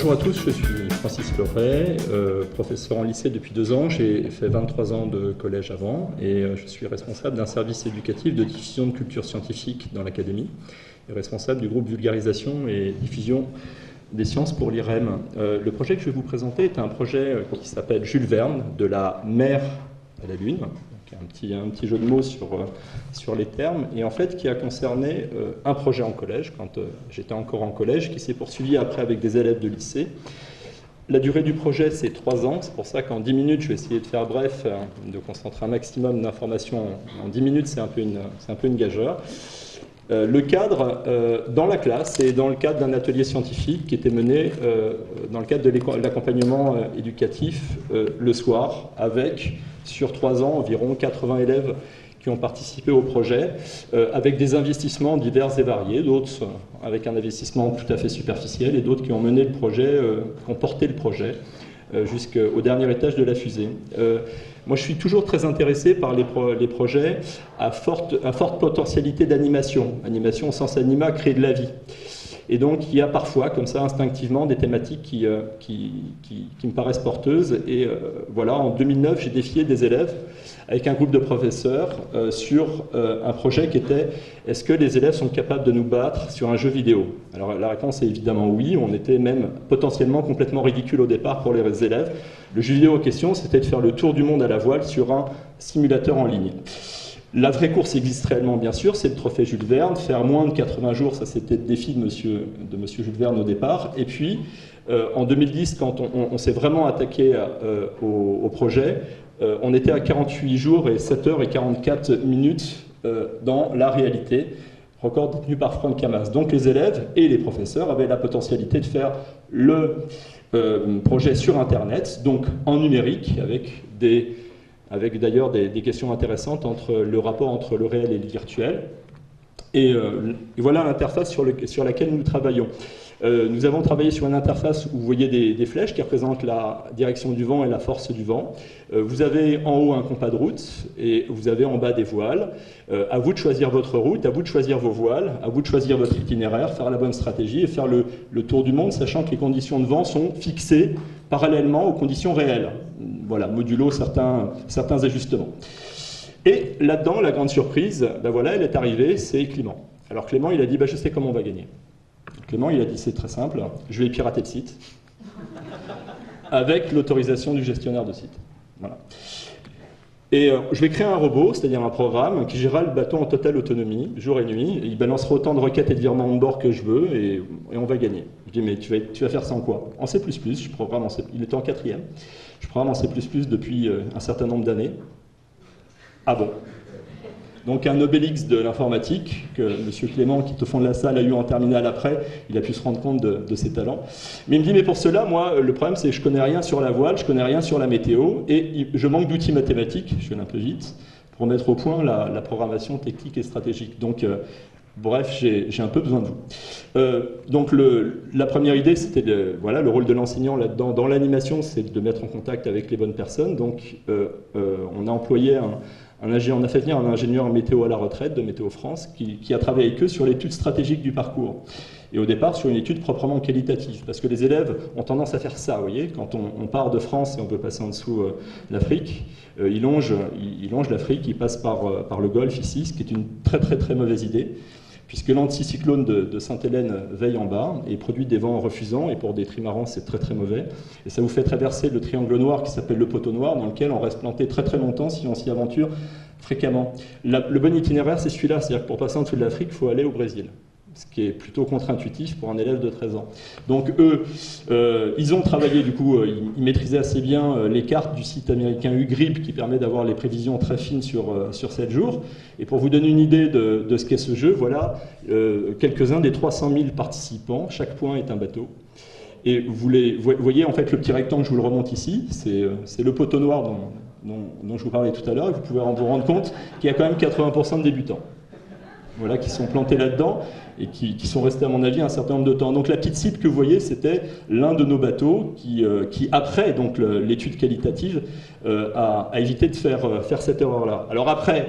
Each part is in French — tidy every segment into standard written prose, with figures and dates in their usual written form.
bonjour à tous, je suis Francis Loret, professeur en lycée depuis 2 ans. J'ai fait 23 ans de collège avant et je suis responsable d'un service éducatif de diffusion de culture scientifique dans l'académie et responsable du groupe vulgarisation et diffusion des sciences pour l'IREM. Le projet que je vais vous présenter est un projet qui s'appelle Jules Verne, de la mer à la lune. Un petit jeu de mots sur les termes, et en fait qui a concerné un projet en collège, quand j'étais encore en collège, qui s'est poursuivi après avec des élèves de lycée. La durée du projet, c'est 3 ans, c'est pour ça qu'en 10 minutes, je vais essayer de faire bref, de concentrer un maximum d'informations. En 10 minutes, c'est un peu une gageure. Le cadre dans la classe, c'est dans le cadre d'un atelier scientifique qui était mené dans le cadre de l'accompagnement éducatif le soir, avec, sur 3 ans, environ 80 élèves qui ont participé au projet, avec des investissements divers et variés, d'autres avec un investissement tout à fait superficiel, et d'autres qui ont mené le projet, qui ont porté le projet jusqu'au dernier étage de la fusée. Moi, je suis toujours très intéressé par les projets à forte potentialité d'animation. Animation au sens anima, créer de la vie. Et donc, il y a parfois, comme ça, instinctivement, des thématiques qui me paraissent porteuses. Et voilà, en 2009, j'ai défié des élèves avec un groupe de professeurs sur un projet qui était « Est-ce que les élèves sont capables de nous battre sur un jeu vidéo ?» Alors, la réponse est évidemment oui. On était même potentiellement complètement ridicule au départ pour les élèves. Le jeu vidéo en question, c'était de faire le tour du monde à la voile sur un simulateur en ligne. La vraie course existe réellement, bien sûr, c'est le trophée Jules Verne. Faire moins de 80 jours, ça c'était le défi de monsieur Jules Verne au départ. Et puis, en 2010, quand on s'est vraiment attaqué au projet, on était à 48 jours et 7 heures et 44 minutes dans la réalité, record détenu par Franck Camas. Donc les élèves et les professeurs avaient la potentialité de faire le projet sur Internet, donc en numérique, avec d'ailleurs des questions intéressantes entre le rapport entre le réel et le virtuel. Et voilà l'interface sur laquelle nous travaillons. Nous avons travaillé sur une interface où vous voyez des flèches qui représentent la direction du vent et la force du vent. Vous avez en haut un compas de route et vous avez en bas des voiles. À vous de choisir votre route, à vous de choisir vos voiles, à vous de choisir votre itinéraire, faire la bonne stratégie et faire le tour du monde, sachant que les conditions de vent sont fixées parallèlement aux conditions réelles. Voilà, modulo certains ajustements. Et là-dedans, la grande surprise, ben voilà, elle est arrivée, c'est Clément. Alors Clément, il a dit, je sais comment on va gagner. Clément, il a dit, c'est très simple, je vais pirater le site, avec l'autorisation du gestionnaire de site. Voilà. Et je vais créer un robot, c'est-à-dire un programme, qui gérera le bateau en totale autonomie, jour et nuit. Et il balancera autant de requêtes et de virements on bord que je veux, et on va gagner. Je dis, mais tu vas faire ça en quoi? En C++, je programme en C++, il était en 4e. Je programme en C++ depuis un certain nombre d'années. Ah bon? Donc un Obélix de l'informatique, que M. Clément, qui est au fond de la salle, a eu en terminale après, il a pu se rendre compte de ses talents. Mais il me dit, mais pour cela, moi, le problème, c'est que je connais rien sur la voile, je connais rien sur la météo, et je manque d'outils mathématiques, je vais un peu vite, pour mettre au point la programmation technique et stratégique. Donc, bref, j'ai un peu besoin de vous. Donc la première idée, c'était voilà, le rôle de l'enseignant là-dedans, dans l'animation, c'est de mettre en contact avec les bonnes personnes. Donc on a employé on a fait venir un ingénieur météo à la retraite de Météo France qui a travaillé avec eux sur l'étude stratégique du parcours. Et au départ, sur une étude proprement qualitative, parce que les élèves ont tendance à faire ça, vous voyez, quand on part de France et on peut passer en dessous l'Afrique, ils longent l'Afrique, ils passent par le Golfe ici, ce qui est une très très très mauvaise idée, puisque l'anticyclone de Sainte-Hélène veille en bas et produit des vents refusants, et pour des trimarans c'est très très mauvais, et ça vous fait traverser le triangle noir qui s'appelle le poteau noir, dans lequel on reste planté très très longtemps si on s'y aventure fréquemment. Le bon itinéraire c'est celui-là, c'est-à-dire que pour passer en dessous de l'Afrique, il faut aller au Brésil, ce qui est plutôt contre-intuitif pour un élève de 13 ans. Donc eux, ils ont travaillé, du coup, ils maîtrisaient assez bien les cartes du site américain UGRIP qui permet d'avoir les prévisions très fines sur 7 jours. Et pour vous donner une idée de ce qu'est ce jeu, voilà quelques-uns des 300 000 participants. Chaque point est un bateau. Et vous voyez en fait le petit rectangle, je vous le remonte ici, c'est le poteau noir dont je vous parlais tout à l'heure, et vous pouvez vous rendre compte qu'il y a quand même 80% de débutants. Voilà, qui sont plantés là-dedans et qui sont restés, à mon avis, un certain nombre de temps. Donc la petite cible que vous voyez, c'était l'un de nos bateaux qui après donc l'étude qualitative, a évité de faire cette erreur-là. Alors après,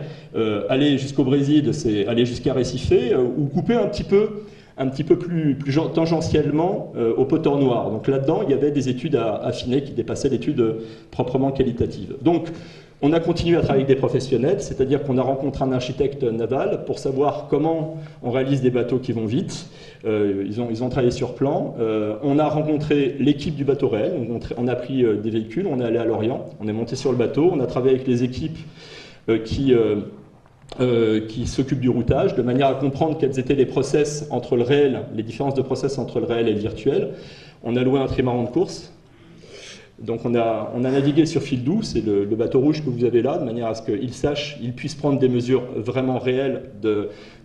aller jusqu'au Brésil, c'est aller jusqu'à Recife, ou couper un petit peu un petit peu plus tangentiellement au poteur noir. Donc là-dedans, il y avait des études à affiner qui dépassaient l'étude proprement qualitative. Donc, on a continué à travailler avec des professionnels, c'est-à-dire qu'on a rencontré un architecte naval pour savoir comment on réalise des bateaux qui vont vite. Ils ont travaillé sur plan. On a rencontré l'équipe du bateau réel, on a pris des véhicules, on est allé à Lorient, on est monté sur le bateau, on a travaillé avec les équipes qui s'occupent du routage, de manière à comprendre quels étaient les process entre le réel, les différences de process entre le réel et le virtuel. On a loué un trimaran de course. Donc on a navigué sur fil doux, c'est le bateau rouge que vous avez là, de manière à ce qu'il puisse prendre des mesures vraiment réelles,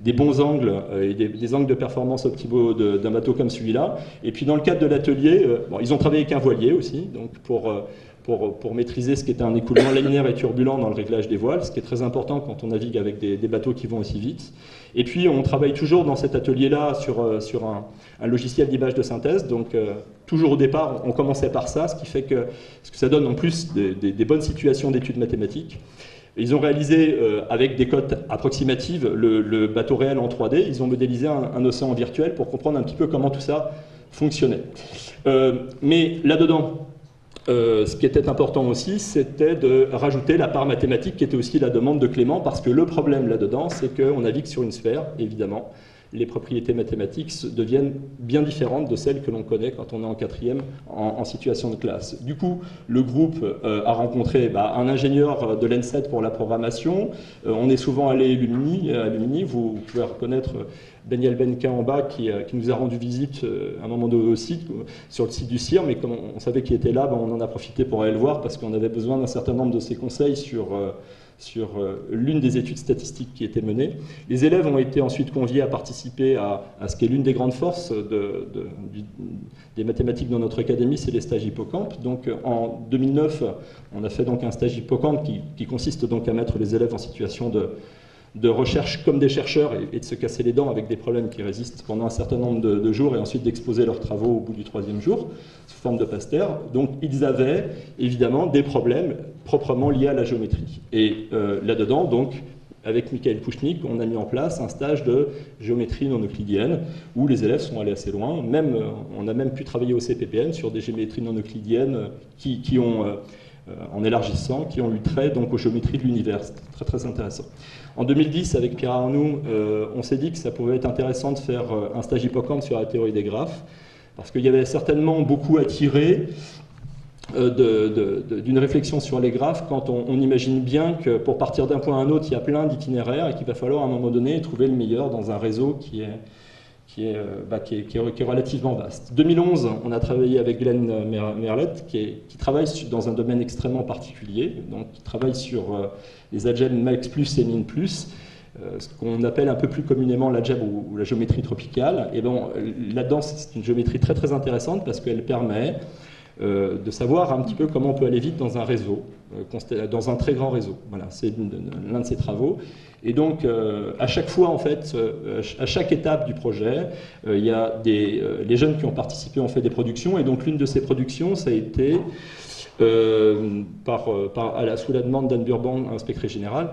des bons angles et des angles de performance optimaux d'un bateau comme celui-là. Et puis dans le cadre de l'atelier, ils ont travaillé avec un voilier aussi, donc pour maîtriser ce qui est un écoulement laminaire et turbulent dans le réglage des voiles, ce qui est très important quand on navigue avec des bateaux qui vont aussi vite. Et puis on travaille toujours dans cet atelier-là sur un logiciel d'image de synthèse, donc toujours au départ on commençait par ça, ce qui fait que ça donne en plus des bonnes situations d'études mathématiques. Ils ont réalisé avec des codes approximatives le bateau réel en 3D, ils ont modélisé un océan virtuel pour comprendre un petit peu comment tout ça fonctionnait. Mais là-dedans, ce qui était important aussi, c'était de rajouter la part mathématique qui était aussi la demande de Clément, parce que le problème là-dedans, c'est qu'on navigue sur une sphère, évidemment. Les propriétés mathématiques deviennent bien différentes de celles que l'on connaît quand on est en quatrième en situation de classe. Du coup, le groupe a rencontré un ingénieur de l'ENSET pour la programmation. On est souvent allé à Lumini. Vous pouvez reconnaître Daniel Benka en bas qui nous a rendu visite à un moment donné au site, sur le site du CIR, mais comme on savait qu'il était là, on en a profité pour aller le voir parce qu'on avait besoin d'un certain nombre de ses conseils sur l'une des études statistiques qui étaient menées. Les élèves ont été ensuite conviés à participer à ce qui est l'une des grandes forces des mathématiques dans notre académie, c'est les stages hippocampes. Donc en 2009, on a fait donc un stage hippocampe qui consiste donc à mettre les élèves en situation de recherche comme des chercheurs et de se casser les dents avec des problèmes qui résistent pendant un certain nombre de jours et ensuite d'exposer leurs travaux au bout du 3e jour sous forme de Pasteur. Donc ils avaient évidemment des problèmes proprement liés à la géométrie. Et là-dedans, donc, avec Michael Pouchnik, on a mis en place un stage de géométrie non euclidienne où les élèves sont allés assez loin. On a même pu travailler au CPPN sur des géométries non euclidiennes qui ont, en élargissant, qui ont eu trait donc aux géométries de l'univers. C'était très très intéressant. En 2010, avec Pierre Arnoux, on s'est dit que ça pouvait être intéressant de faire un stage hippocampe sur la théorie des graphes, parce qu'il y avait certainement beaucoup à tirer d'une réflexion sur les graphes quand on imagine bien que pour partir d'un point à un autre, il y a plein d'itinéraires et qu'il va falloir à un moment donné trouver le meilleur dans un réseau qui est relativement vaste. 2011, on a travaillé avec Glenn Merlette, qui travaille dans un domaine extrêmement particulier, donc qui travaille sur les algèbres max plus et min plus, ce qu'on appelle un peu plus communément l'algèbre ou la géométrie tropicale. Et bon, là-dedans, c'est une géométrie très très intéressante parce qu'elle permet de savoir un petit peu comment on peut aller vite dans un réseau, dans un très grand réseau. Voilà, c'est l'un de ses travaux. Et donc, à chaque fois, en fait, à chaque étape du projet, il y a les jeunes qui ont participé ont fait des productions, et donc l'une de ces productions, ça a été, sous la demande d'Anne Burban, inspectrice générale,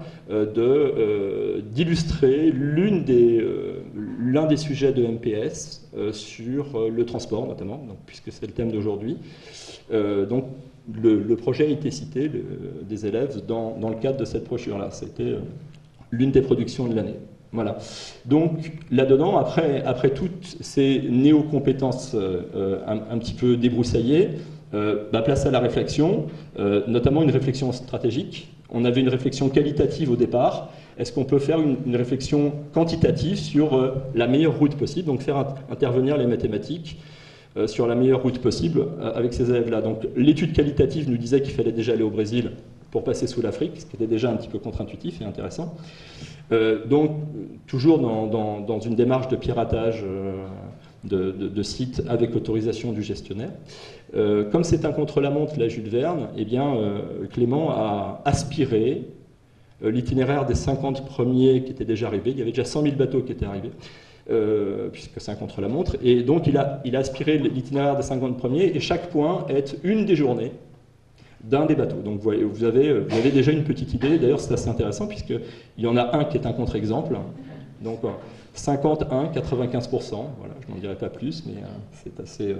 d'illustrer l'un des sujets de MPS sur le transport, notamment, donc, puisque c'est le thème d'aujourd'hui. Donc, le projet a été cité des élèves dans le cadre de cette brochure-là. C'était l'une des productions de l'année. Voilà. Donc, là-dedans, après toutes ces néo-compétences un petit peu débroussaillées, place à la réflexion, notamment une réflexion stratégique. On avait une réflexion qualitative au départ. Est-ce qu'on peut faire une réflexion quantitative sur la meilleure route possible, donc faire intervenir les mathématiques sur la meilleure route possible avec ces élèves-là. Donc l'étude qualitative nous disait qu'il fallait déjà aller au Brésil pour passer sous l'Afrique, ce qui était déjà un petit peu contre-intuitif et intéressant. Donc toujours dans une démarche de piratage de sites avec l'autorisation du gestionnaire. Comme c'est un contre-la-montre, la Jules Verne, eh bien, Clément a aspiré l'itinéraire des 50 premiers qui étaient déjà arrivés. Il y avait déjà 100 000 bateaux qui étaient arrivés. Puisque c'est un contre-la-montre, et donc il a aspiré l'itinéraire des 50 premiers, et chaque point est une des journées d'un des bateaux. Donc vous avez déjà une petite idée, d'ailleurs c'est assez intéressant, puisqu'il y en a un qui est un contre-exemple, donc 51, 95%. Voilà, je n'en dirai pas plus, mais c'est assez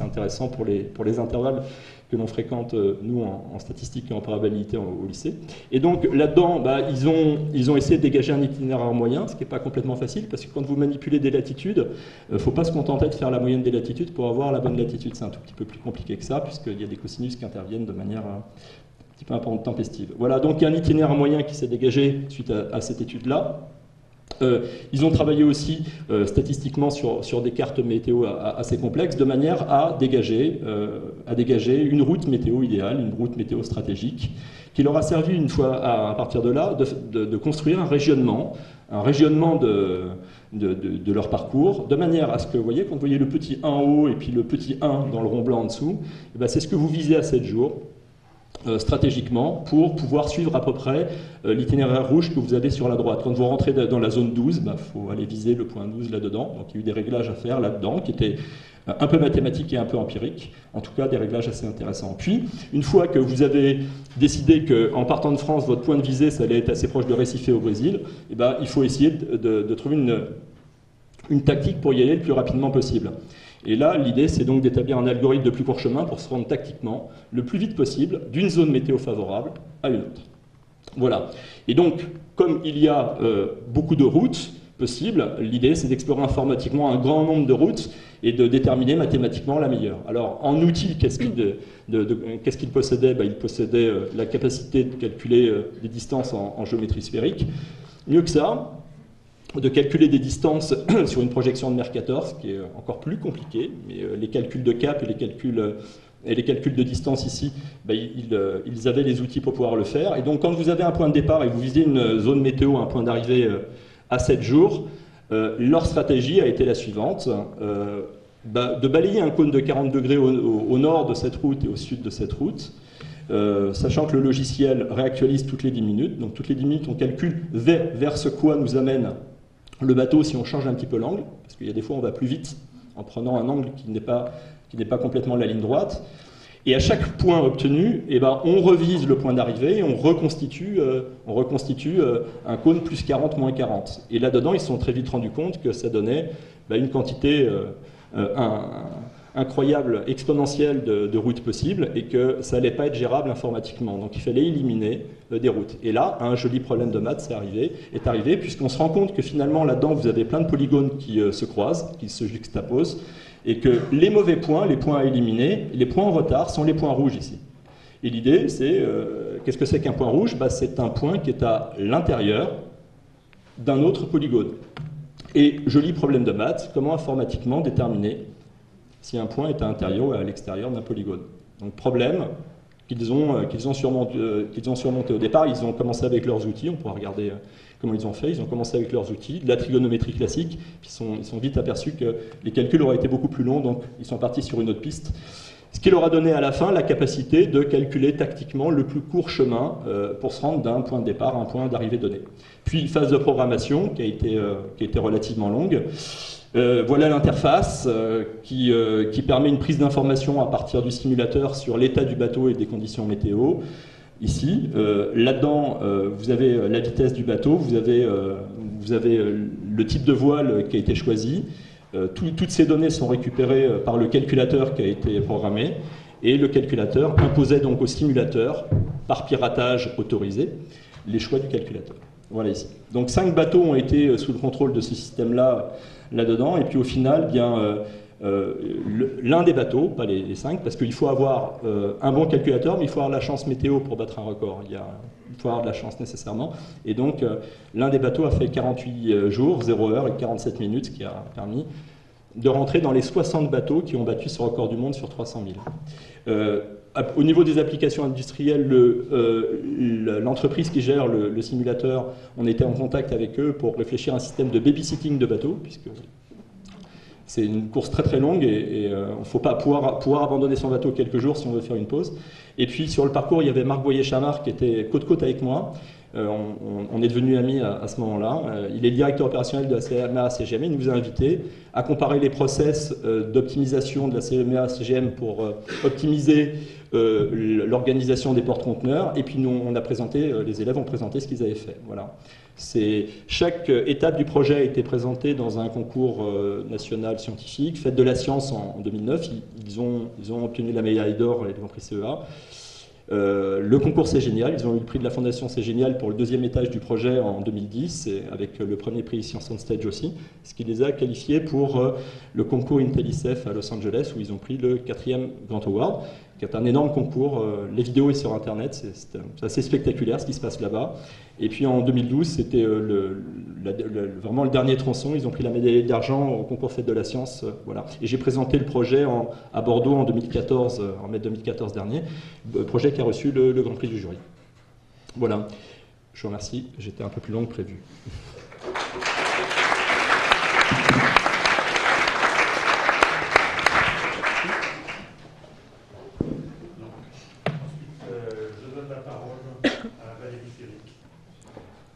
intéressant pour les intervalles que l'on fréquente, nous, en statistique et en probabilité au lycée. Et donc, là-dedans, ils ont essayé de dégager un itinéraire moyen, ce qui n'est pas complètement facile, parce que quand vous manipulez des latitudes, il ne faut pas se contenter de faire la moyenne des latitudes pour avoir la bonne latitude. C'est un tout petit peu plus compliqué que ça, puisqu'il y a des cosinus qui interviennent de manière un petit peu intempestive. Voilà, donc il y a un itinéraire moyen qui s'est dégagé suite à cette étude-là. Ils ont travaillé aussi statistiquement sur des cartes météo assez complexes, de manière à dégager une route météo idéale, une route météo stratégique, qui leur a servi une fois, à partir de là, de construire un régionnement de leur parcours, de manière à ce que, vous voyez, quand vous voyez le petit 1 en haut et puis le petit 1 dans le rond blanc en dessous, c'est ce que vous visez à 7 jours. Stratégiquement pour pouvoir suivre à peu près l'itinéraire rouge que vous avez sur la droite. Quand vous rentrez dans la zone 12, faut aller viser le point 12 là-dedans. Donc il y a eu des réglages à faire là-dedans qui étaient un peu mathématiques et un peu empiriques. En tout cas, des réglages assez intéressants. Puis, une fois que vous avez décidé qu'en partant de France, votre point de visée, ça allait être assez proche de Recife au Brésil, il faut essayer de trouver une tactique pour y aller le plus rapidement possible. Et là, l'idée, c'est donc d'établir un algorithme de plus court chemin pour se rendre tactiquement le plus vite possible d'une zone météo favorable à une autre. Voilà. Et donc, comme il y a beaucoup de routes possibles, l'idée, c'est d'explorer informatiquement un grand nombre de routes et de déterminer mathématiquement la meilleure. Alors, en outil, qu'est-ce qu'il possédait? Il possédait la capacité de calculer des distances en géométrie sphérique. Mieux que ça, de calculer des distances sur une projection de Mercator, ce qui est encore plus compliqué, mais les calculs de cap et les calculs de distance ici, ils avaient les outils pour pouvoir le faire. Et donc quand vous avez un point de départ et vous visez une zone météo, un point d'arrivée à 7 jours, leur stratégie a été la suivante, de balayer un cône de 40 degrés au nord de cette route et au sud de cette route, sachant que le logiciel réactualise toutes les 10 minutes. Donc toutes les 10 minutes, on calcule vers ce quoi nous amène le bateau si on change un petit peu l'angle, parce qu'il y a des fois on va plus vite en prenant un angle qui n'est pas complètement la ligne droite. Et à chaque point obtenu, on revise le point d'arrivée et on reconstitue un cône plus 40, moins 40. Et là-dedans, ils se sont très vite rendus compte que ça donnait une quantité incroyable, exponentielle de routes possibles et que ça n'allait pas être gérable informatiquement. Donc il fallait éliminer des routes. Et là, un joli problème de maths est arrivé, puisqu'on se rend compte que finalement, là-dedans, vous avez plein de polygones qui se croisent, qui se juxtaposent, et que les mauvais points, les points à éliminer, les points en retard sont les points rouges ici. Et l'idée, c'est, qu'est-ce que c'est qu'un point rouge? C'est un point qui est à l'intérieur d'un autre polygone. Et joli problème de maths, comment informatiquement déterminer si un point est à l'intérieur ou à l'extérieur d'un polygone. Donc problème qu'ils ont surmonté au départ. Ils ont commencé avec leurs outils, on pourra regarder comment ils ont fait. Ils ont commencé avec leurs outils, de la trigonométrie classique, puis ils sont vite aperçus que les calculs auraient été beaucoup plus longs, donc ils sont partis sur une autre piste. Ce qui leur a donné à la fin la capacité de calculer tactiquement le plus court chemin pour se rendre d'un point de départ à un point d'arrivée donné. Puis phase de programmation qui a été relativement longue. Voilà l'interface qui permet une prise d'information à partir du simulateur sur l'état du bateau et des conditions météo. Ici, là-dedans, vous avez la vitesse du bateau, vous avez le type de voile qui a été choisi. Toutes ces données sont récupérées par le calculateur qui a été programmé, et le calculateur imposait donc au simulateur, par piratage autorisé, les choix du calculateur. Voilà ici. Donc 5 bateaux ont été sous le contrôle de ce système-là, là-dedans, et puis au final, l'un des bateaux, pas les 5, parce qu'il faut avoir un bon calculateur, mais il faut avoir la chance météo pour battre un record. Il faut avoir de la chance nécessairement. Et donc, l'un des bateaux a fait 48 jours, 0 heure et 47 minutes, ce qui a permis de rentrer dans les 60 bateaux qui ont battu ce record du monde sur 300 000. Au niveau des applications industrielles, l'entreprise qui gère le simulateur, on était en contact avec eux pour réfléchir à un système de babysitting de bateaux, puisque c'est une course très très longue et il ne faut pas pouvoir abandonner son bateau quelques jours si on veut faire une pause. Et puis sur le parcours, il y avait Marc Boyer-Chamard qui était côte-côte avec moi on est devenus amis à ce moment-là. Il est directeur opérationnel de la CMA-CGM. Il nous a invités à comparer les process d'optimisation de la CMA-CGM pour optimiser l'organisation des porte-conteneurs. Et puis nous, on a présenté, les élèves ont présenté ce qu'ils avaient fait. Voilà. Chaque étape du projet a été présentée dans un concours national scientifique, Fête de la science en 2009. Ils ont obtenu la médaille d'or et le Grand Prix CEA. Le concours C'est Génial, ils ont eu le prix de la Fondation C'est Génial pour le deuxième étage du projet en 2010, et avec le premier prix Science on Stage aussi, ce qui les a qualifiés pour le concours IntelliCef à Los Angeles, où ils ont pris le 4e Grand Award, qui est un énorme concours. Les vidéos sont sur Internet, c'est assez spectaculaire ce qui se passe là-bas. Et puis en 2012, c'était vraiment le dernier tronçon, ils ont pris la médaille d'argent au concours Fête de la Science. Voilà. Et j'ai présenté le projet à Bordeaux en 2014, en mai 2014 dernier, projet qui a reçu le Grand Prix du jury. Voilà, je vous remercie, j'étais un peu plus long que prévu.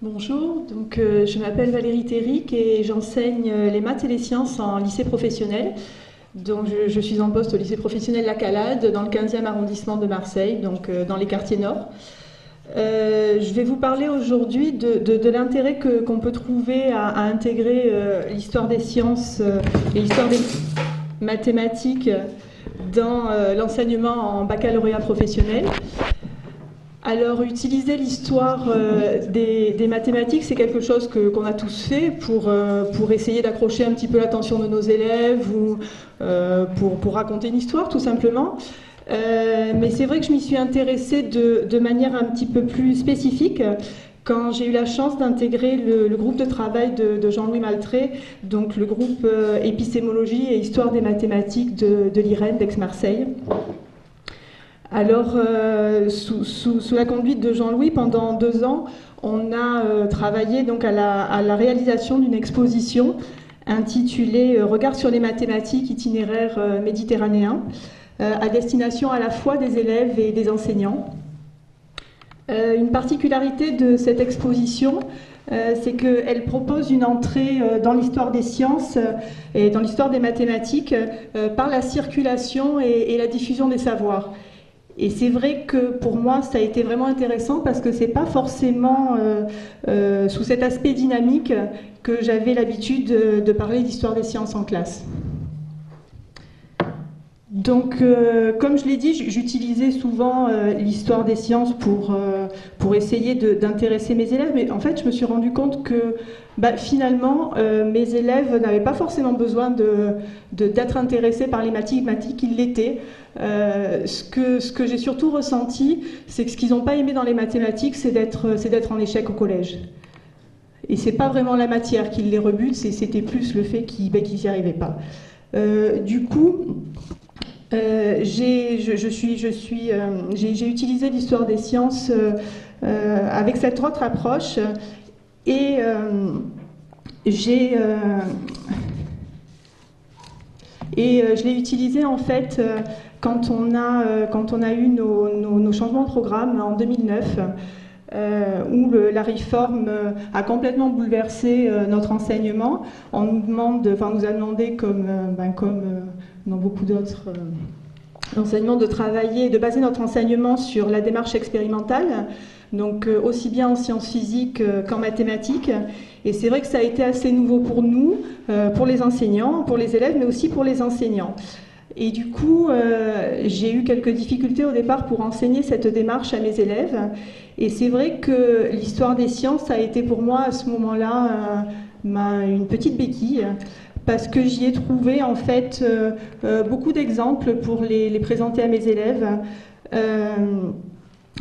Bonjour, donc, je m'appelle Valérie Terric et j'enseigne les maths et les sciences en lycée professionnel. Donc, je suis en poste au lycée professionnel La Calade, dans le 15e arrondissement de Marseille, donc dans les quartiers nord. Je vais vous parler aujourd'hui de l'intérêt qu'on peut trouver à intégrer l'histoire des sciences et l'histoire des mathématiques dans l'enseignement en baccalauréat professionnel. Alors, utiliser l'histoire des mathématiques, c'est quelque chose qu'on a tous fait pour essayer d'accrocher un petit peu l'attention de nos élèves ou pour raconter une histoire, tout simplement. Mais c'est vrai que je m'y suis intéressée de manière un petit peu plus spécifique quand j'ai eu la chance d'intégrer le groupe de travail de Jean-Louis Maltré, donc le groupe épistémologie et histoire des mathématiques de l'IREN d'Aix-Marseille. Alors, sous la conduite de Jean-Louis, pendant 2 ans, on a travaillé donc à la réalisation d'une exposition intitulée « Regard sur les mathématiques itinéraire méditerranéen », à destination à la fois des élèves et des enseignants. Une particularité de cette exposition, c'est qu'elle propose une entrée dans l'histoire des sciences et dans l'histoire des mathématiques par la circulation et la diffusion des savoirs. Et c'est vrai que pour moi, ça a été vraiment intéressant parce que c'est pas forcément sous cet aspect dynamique que j'avais l'habitude de parler d'histoire des sciences en classe. Donc, comme je l'ai dit, j'utilisais souvent l'histoire des sciences pour essayer d'intéresser mes élèves, mais en fait, je me suis rendu compte que finalement, mes élèves n'avaient pas forcément besoin d'être intéressés par les mathématiques, ils l'étaient. Ce que j'ai surtout ressenti, c'est que ce qu'ils n'ont pas aimé dans les mathématiques, c'est d'être en échec au collège. Et c'est pas vraiment la matière qui les rebute, c'était plus le fait qu'ils n'y arrivaient pas. Du coup, j'ai utilisé l'histoire des sciences avec cette autre approche et je l'ai utilisé en fait quand on a eu nos changements de programme en 2009, où la réforme a complètement bouleversé notre enseignement. On nous a demandé, comme dans beaucoup d'autres enseignements, de travailler, de baser notre enseignement sur la démarche expérimentale, donc aussi bien en sciences physiques qu'en mathématiques. Et c'est vrai que ça a été assez nouveau pour nous, pour les enseignants, pour les élèves, mais aussi pour les enseignants. Et du coup, j'ai eu quelques difficultés au départ pour enseigner cette démarche à mes élèves. Et c'est vrai que l'histoire des sciences a été pour moi à ce moment-là une petite béquille, parce que j'y ai trouvé en fait beaucoup d'exemples pour les présenter à mes élèves.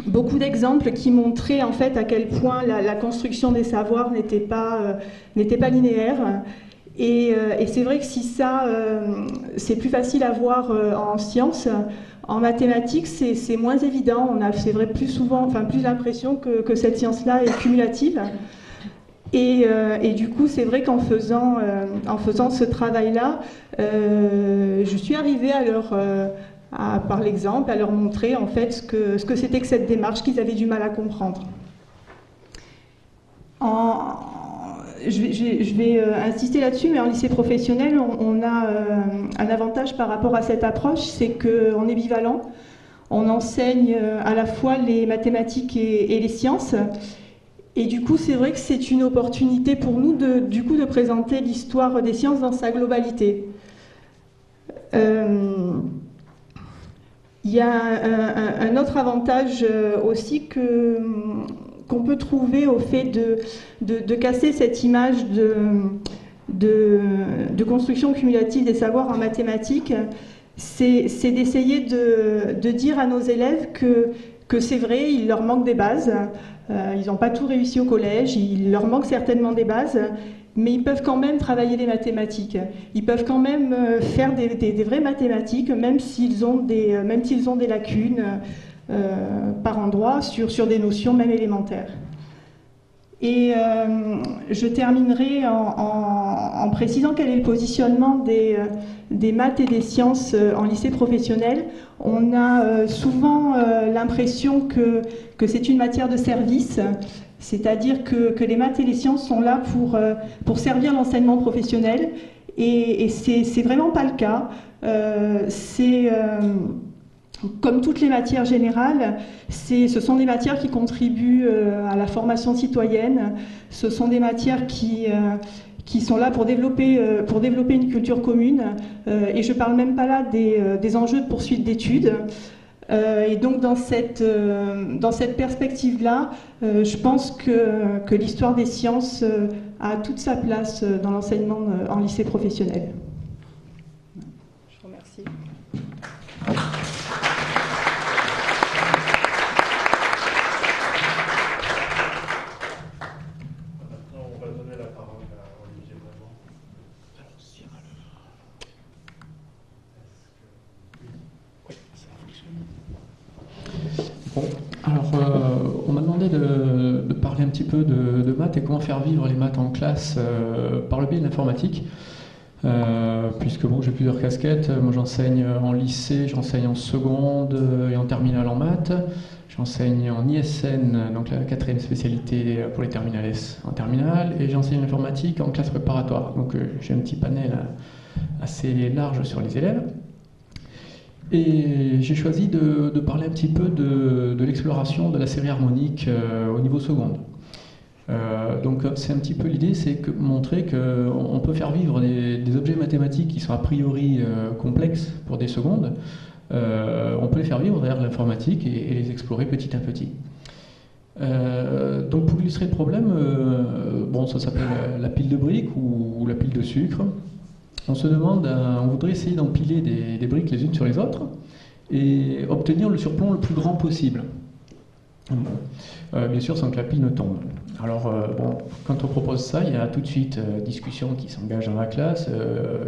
Beaucoup d'exemples qui montraient en fait à quel point la construction des savoirs n'était pas linéaire. Et c'est vrai que si ça, c'est plus facile à voir en sciences, en mathématiques, c'est moins évident. On a, c'est vrai, plus l'impression que cette science-là est cumulative. Et du coup, c'est vrai qu'en faisant ce travail-là, je suis arrivée par l'exemple, à leur montrer en fait ce que c'était que cette démarche qu'ils avaient du mal à comprendre. Je vais insister là-dessus, mais en lycée professionnel, on a un avantage par rapport à cette approche, c'est qu'on est bivalent. On enseigne à la fois les mathématiques et les sciences. Et du coup, c'est vrai que c'est une opportunité pour nous de présenter l'histoire des sciences dans sa globalité. Il y a un autre avantage aussi qu'on peut trouver au fait de casser cette image de construction cumulative des savoirs en mathématiques, c'est d'essayer de dire à nos élèves que c'est vrai, il leur manque des bases, ils n'ont pas tout réussi au collège, il leur manque certainement des bases, mais ils peuvent quand même travailler les mathématiques. Ils peuvent quand même faire des vraies mathématiques, même s'ils ont des lacunes par endroits sur des notions même élémentaires. Et je terminerai en précisant quel est le positionnement des maths et des sciences en lycée professionnel. On a souvent l'impression que c'est une matière de service, c'est-à-dire que les maths et les sciences sont là pour servir l'enseignement professionnel, et c'est vraiment pas le cas. Comme toutes les matières générales, ce sont des matières qui contribuent à la formation citoyenne. Ce sont des matières qui sont là pour développer une culture commune. Et je ne parle même pas là des enjeux de poursuite d'études. Et donc dans cette perspective-là, je pense que l'histoire des sciences a toute sa place dans l'enseignement en lycée professionnel. Je vous remercie. Bon, alors on m'a demandé de parler un petit peu de maths et comment faire vivre les maths en classe par le biais de l'informatique. Puisque bon, j'ai plusieurs casquettes. Moi j'enseigne en lycée, j'enseigne en seconde et en terminale en maths. J'enseigne en ISN, donc la 4e spécialité pour les terminales S en terminale, et j'enseigne l'informatique en classe préparatoire. Donc j'ai un petit panel assez large sur les élèves. Et j'ai choisi de parler un petit peu de l'exploration de la série harmonique au niveau seconde. Donc c'est un petit peu l'idée, c'est montrer qu'on peut faire vivre des objets mathématiques qui sont a priori complexes pour des secondes. On peut les faire vivre derrière l'informatique et les explorer petit à petit. Donc pour illustrer le problème, bon, ça s'appelle la pile de briques ou la pile de sucre. On se demande, on voudrait essayer d'empiler des briques les unes sur les autres et obtenir le surplomb le plus grand possible. Bien sûr sans que la pile ne tombe. Alors bon, quand on propose ça, il y a tout de suite discussion qui s'engage dans la classe,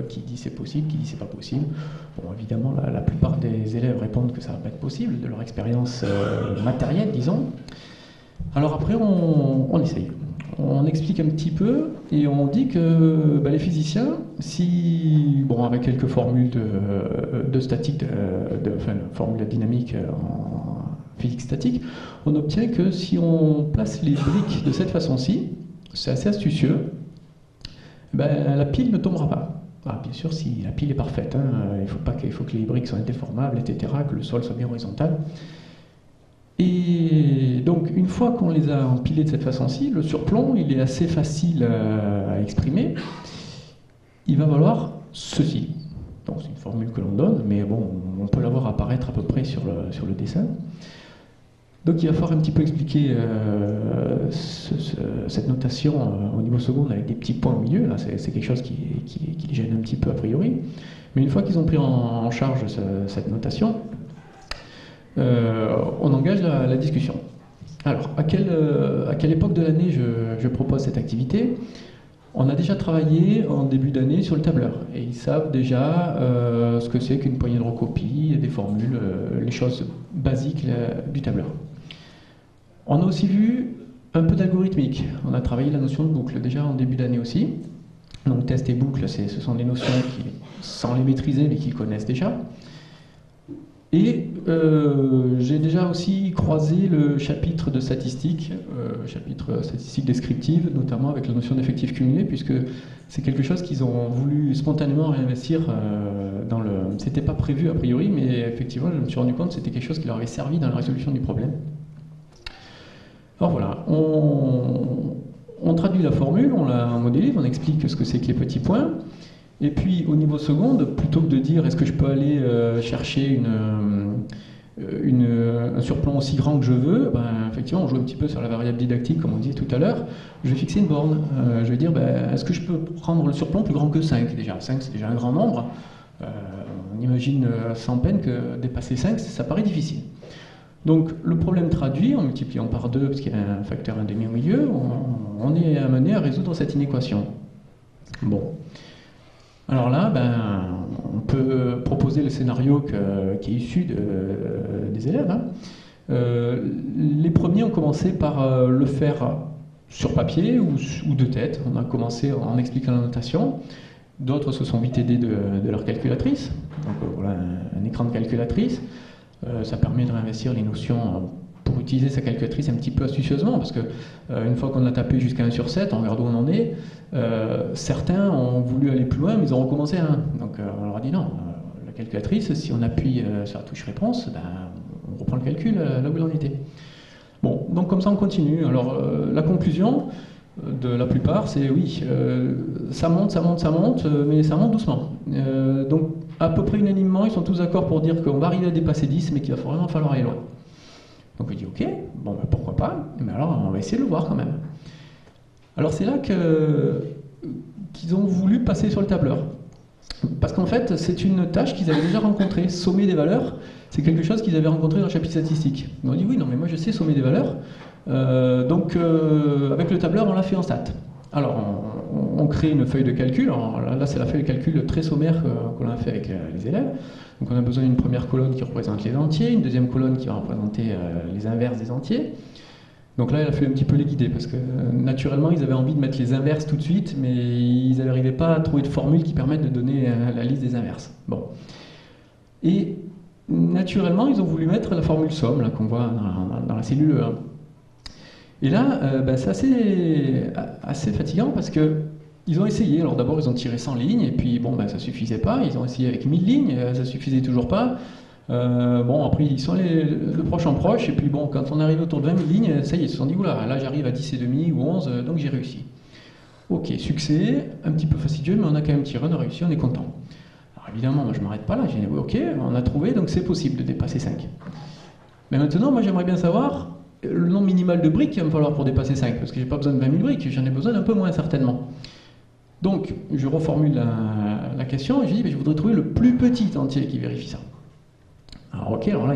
qui dit c'est possible, qui dit c'est pas possible. Bon, évidemment, la plupart des élèves répondent que ça va pas être possible, de leur expérience matérielle, disons. Alors après, on essaye. On explique un petit peu et on dit que les physiciens, bon, avec quelques formules de statique, enfin, formules dynamiques en physique statique, on obtient que si on place les briques de cette façon-ci, c'est assez astucieux, la pile ne tombera pas. Ah, bien sûr, si la pile est parfaite, hein, il faut que les briques soient indéformables, etc., que le sol soit bien horizontal. Et donc, une fois qu'on les a empilés de cette façon-ci, le surplomb, il est assez facile à exprimer. Il va valoir ceci. Donc, c'est une formule que l'on donne, mais bon, on peut la voir apparaître à peu près sur le dessin. Donc, il va falloir un petit peu expliquer cette notation au niveau seconde avec des petits points au milieu. Là, c'est quelque chose qui les gêne un petit peu a priori. Mais une fois qu'ils ont pris en charge cette notation, on engage la discussion. Alors, à quelle époque de l'année je propose cette activité ? On a déjà travaillé en début d'année sur le tableur, et ils savent déjà ce que c'est qu'une poignée de recopie, des formules, les choses basiques du tableur. On a aussi vu un peu d'algorithmique. On a travaillé la notion de boucle déjà en début d'année aussi. Donc test et boucle, ce sont des notions qui, sans les maîtriser, mais qu'ils connaissent déjà. Et j'ai déjà aussi croisé le chapitre de statistiques, chapitre statistique descriptive, notamment avec la notion d'effectif cumulé, puisque c'est quelque chose qu'ils ont voulu spontanément réinvestir dans le... C'était pas prévu a priori, mais effectivement, je me suis rendu compte que c'était quelque chose qui leur avait servi dans la résolution du problème. Alors voilà, on traduit la formule, on la modélise, on explique ce que c'est que les petits points. Et puis au niveau seconde, plutôt que de dire est-ce que je peux aller chercher un surplomb aussi grand que je veux, ben, effectivement on joue un petit peu sur la variable didactique comme on disait tout à l'heure, je vais fixer une borne. Je vais dire est-ce que je peux prendre le surplomb plus grand que 5 déjà? 5 c'est déjà un grand nombre. On imagine sans peine que dépasser 5 ça paraît difficile. Donc le problème traduit, en multipliant par 2 parce qu'il y a un facteur 1,5 au milieu, on est amené à résoudre cette inéquation. Bon. Alors là, on peut proposer le scénario qui est issu des élèves. Hein. Les premiers ont commencé par le faire sur papier ou de tête. On a commencé en expliquant la notation. D'autres se sont vite aidés de leur calculatrice. Donc voilà un écran de calculatrice. Ça permet de réinvestir les notions pour utiliser sa calculatrice un petit peu astucieusement, parce que une fois qu'on a tapé jusqu'à 1 sur 7, on regarde où on en est. Certains ont voulu aller plus loin, mais ils ont recommencé à 1. Donc on leur a dit non, la calculatrice, si on appuie sur la touche réponse, on reprend le calcul là où il en était. Bon, donc comme ça on continue. Alors la conclusion de la plupart, c'est oui, ça monte, mais ça monte doucement. Donc à peu près unanimement, ils sont tous d'accord pour dire qu'on va arriver à dépasser 10, mais qu'il va vraiment falloir aller loin. Donc il dit ok, bon ben, pourquoi pas, mais alors on va essayer de le voir quand même. Alors c'est là qu'ils ont voulu passer sur le tableur. Parce qu'en fait, c'est une tâche qu'ils avaient déjà rencontrée. Sommer des valeurs, c'est quelque chose qu'ils avaient rencontré dans le chapitre statistique. Ils m'ont dit oui, non mais moi je sais sommer des valeurs, donc avec le tableur on l'a fait en stats. Alors on crée une feuille de calcul, alors, là c'est la feuille de calcul très sommaire qu'on a fait avec les élèves. Donc on a besoin d'une première colonne qui représente les entiers, une deuxième colonne qui va représenter les inverses des entiers. Donc là, il a fallu un petit peu les guider, parce que naturellement, ils avaient envie de mettre les inverses tout de suite, mais ils n'arrivaient pas à trouver de formule qui permette de donner la liste des inverses. Bon. Et naturellement, ils ont voulu mettre la formule somme, là, qu'on voit dans la cellule 1. Et là, c'est assez fatigant, parce que ils ont essayé. Alors d'abord, ils ont tiré 100 lignes, et puis bon, ça suffisait pas. Ils ont essayé avec 1000 lignes, ça suffisait toujours pas. Après, ils sont allés de proche en proche, et puis bon, quand on arrive autour de 20 000 lignes, ça y est, ils se sont dit, oula, là j'arrive à 10,5 ou 11, donc j'ai réussi. Ok, succès, un petit peu fastidieux, mais on a quand même tiré, on a réussi, on est content. Alors évidemment, moi je m'arrête pas là, j'ai dit, ok, on a trouvé, donc c'est possible de dépasser 5. Mais maintenant, moi j'aimerais bien savoir le nombre minimal de briques qu'il va me falloir pour dépasser 5, parce que j'ai pas besoin de 20 000 briques, j'en ai besoin d'un peu moins certainement. Donc, je reformule la question, et je dis, je voudrais trouver le plus petit entier qui vérifie ça. Alors ok, alors là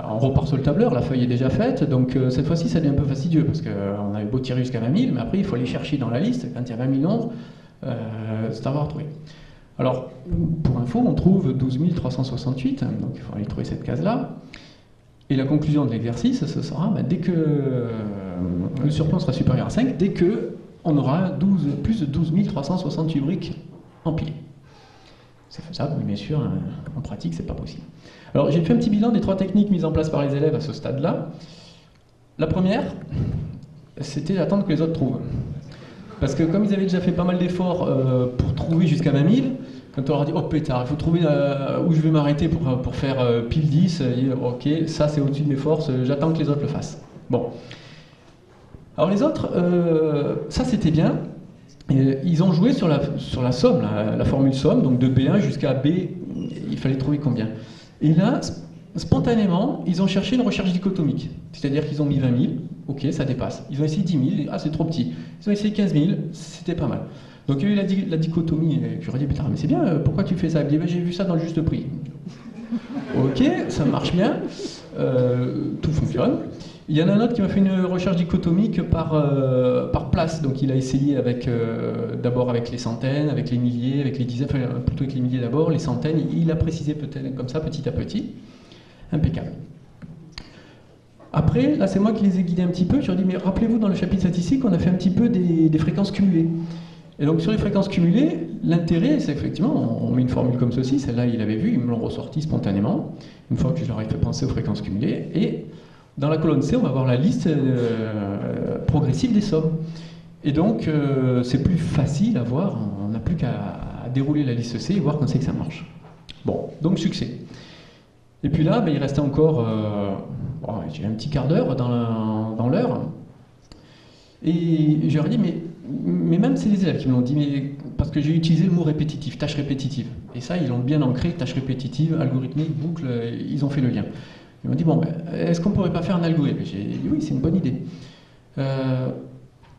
on repart sur le tableur, la feuille est déjà faite, donc cette fois-ci ça devient un peu fastidieux, parce qu'on avait beau tirer jusqu'à 20 000, mais après il faut aller chercher dans la liste, quand il y a 20 000 nombres, c'est à voir trouver. Alors, pour info, on trouve 12 368, donc il faut aller trouver cette case-là, et la conclusion de l'exercice, ce sera, dès que le surplomb sera supérieur à 5, dès que on aura plus de 12 368 briques empilées. C'est faisable, mais bien sûr, en pratique, c'est pas possible. Alors, j'ai fait un petit bilan des 3 techniques mises en place par les élèves à ce stade-là. La première, c'était d'attendre que les autres trouvent. Parce que comme ils avaient déjà fait pas mal d'efforts pour trouver jusqu'à 20 000, quand on leur dit « Oh pétard, il faut trouver où je vais m'arrêter pour faire pile 10 », ok, ça c'est au-dessus de mes forces, j'attends que les autres le fassent. Bon. Alors les autres, ça c'était bien. Ils ont joué sur la somme, la formule somme, donc de B1 jusqu'à B, il fallait trouver combien. Et là, spontanément, ils ont cherché une recherche dichotomique. C'est-à-dire qu'ils ont mis 20 000, ok, ça dépasse. Ils ont essayé 10 000, c'est trop petit. Ils ont essayé 15 000, c'était pas mal. Donc il y a eu la dichotomie, et je leur ai dit, putain, mais c'est bien, pourquoi tu fais ça? Il me dit, j'ai vu ça dans le juste prix. Ok, ça marche bien, tout fonctionne. Il y en a un autre qui m'a fait une recherche dichotomique par place. Donc il a essayé d'abord avec les centaines, avec les milliers, avec les dizaines, enfin plutôt avec les milliers d'abord, les centaines. Il a précisé peut-être comme ça, petit à petit. Impeccable. Après, là c'est moi qui les ai guidés un petit peu. Je leur ai dit, mais rappelez-vous dans le chapitre statistique, on a fait un petit peu des fréquences cumulées. Et donc sur les fréquences cumulées, l'intérêt, c'est effectivement, on met une formule comme ceci, celle-là il avait vu, ils me l'ont ressorti spontanément, une fois que je leur ai fait penser aux fréquences cumulées, et dans la colonne C, on va avoir la liste progressive des sommes. Et donc c'est plus facile à voir, on n'a plus qu'à dérouler la liste C et voir quand c'est que ça marche. Bon, donc succès. Et puis là, il restait encore j'ai un petit quart d'heure dans l'heure, et je leur ai dit, mais même c'est les élèves qui me l'ont dit, mais parce que j'ai utilisé le mot répétitif, tâche répétitive. Et ça, ils l'ont bien ancré, tâche répétitive, algorithmique, boucle, ils ont fait le lien. Ils m'ont dit, est-ce qu'on ne pourrait pas faire un algorithme? J'ai dit, oui, c'est une bonne idée.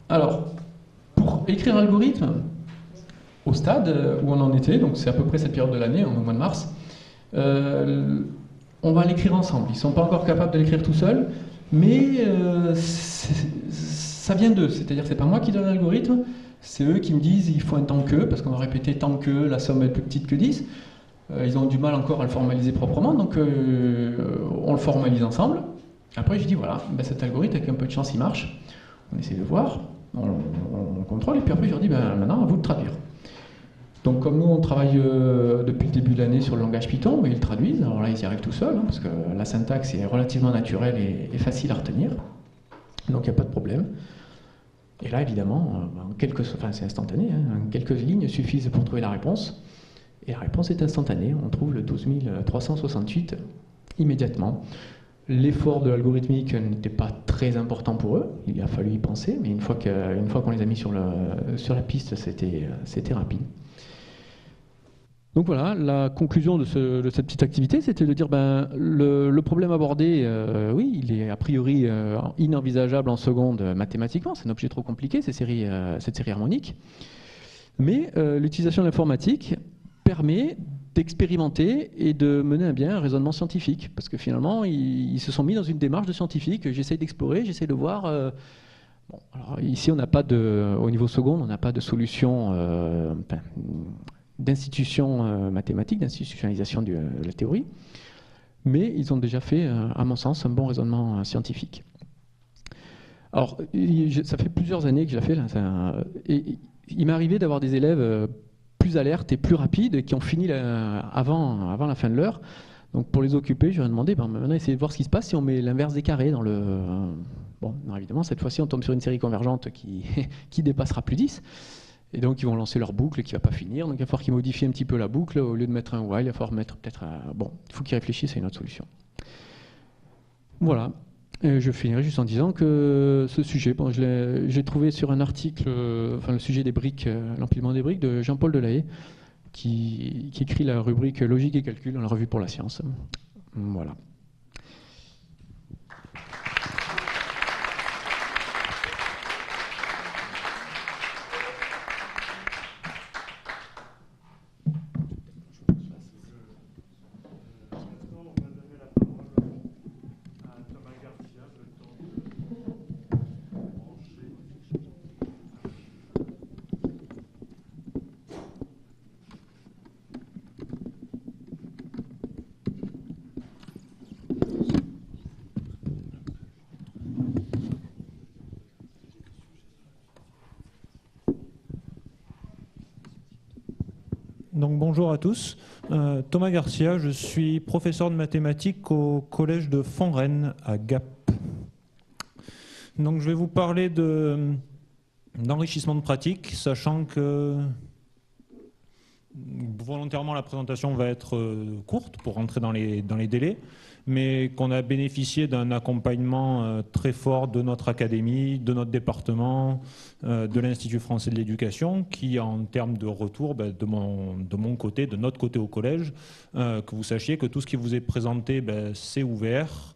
Alors, pour écrire un algorithme, au stade où on en était, donc c'est à peu près cette période de l'année, au mois de mars, on va l'écrire ensemble. Ils ne sont pas encore capables de l'écrire tout seuls, mais ça vient d'eux, c'est-à-dire que ce n'est pas moi qui donne l'algorithme, c'est eux qui me disent il faut un tant que, parce qu'on va répéter tant que la somme est plus petite que 10. Ils ont du mal encore à le formaliser proprement, donc on le formalise ensemble. Après je dis voilà, cet algorithme avec un peu de chance il marche, on essaie de voir, on contrôle, et puis après je leur dis maintenant à vous de traduire. Donc comme nous on travaille depuis le début de l'année sur le langage Python, ils le traduisent, alors là ils y arrivent tout seuls, parce que la syntaxe est relativement naturelle et facile à retenir, donc il n'y a pas de problème. Et là évidemment, c'est instantané, quelques lignes suffisent pour trouver la réponse, et la réponse est instantanée, on trouve le 12 368 immédiatement. L'effort de l'algorithmique n'était pas très important pour eux, il a fallu y penser, mais une fois qu'on les a mis sur la piste, c'était rapide. Donc voilà, la conclusion de cette petite activité, c'était de dire le problème abordé, oui, il est a priori inenvisageable en seconde mathématiquement, c'est un objet trop compliqué, cette série harmonique, mais l'utilisation de l'informatique permet d'expérimenter et de mener à bien un raisonnement scientifique, parce que finalement, ils se sont mis dans une démarche de scientifique, j'essaye d'explorer, j'essaye de voir... alors ici, au niveau seconde, on n'a pas de solution... d'institution mathématique, d'institutionnalisation de la théorie, mais ils ont déjà fait, à mon sens, un bon raisonnement scientifique. Alors, ça fait plusieurs années que je l'ai fait, là, et il m'est arrivé d'avoir des élèves plus alertes et plus rapides qui ont fini avant la fin de l'heure. Donc pour les occuper, je leur ai demandé, maintenant essayez de voir ce qui se passe si on met l'inverse des carrés dans le... Bon, évidemment, cette fois-ci, on tombe sur une série convergente qui dépassera plus 10. Et donc ils vont lancer leur boucle qui ne va pas finir, donc il va falloir qu'ils modifient un petit peu la boucle, au lieu de mettre un while, il va falloir mettre peut-être un... Bon, il faut qu'ils réfléchissent à une autre solution. Voilà, et je finirai juste en disant que ce sujet, j'ai trouvé sur un article, le sujet des briques, l'empilement des briques de Jean-Paul Delahaye, qui écrit la rubrique Logique et calcul dans la Revue pour la science. Voilà. Donc bonjour à tous, Thomas Garcia, je suis professeur de mathématiques au collège de Fonrennes à Gap. Donc je vais vous parler d'enrichissement de pratique, sachant que volontairement la présentation va être courte pour rentrer dans les délais, mais qu'on a bénéficié d'un accompagnement très fort de notre académie, de notre département, de l'Institut français de l'éducation, qui en termes de retour, de mon côté, de notre côté au collège, que vous sachiez que tout ce qui vous est présenté, c'est ouvert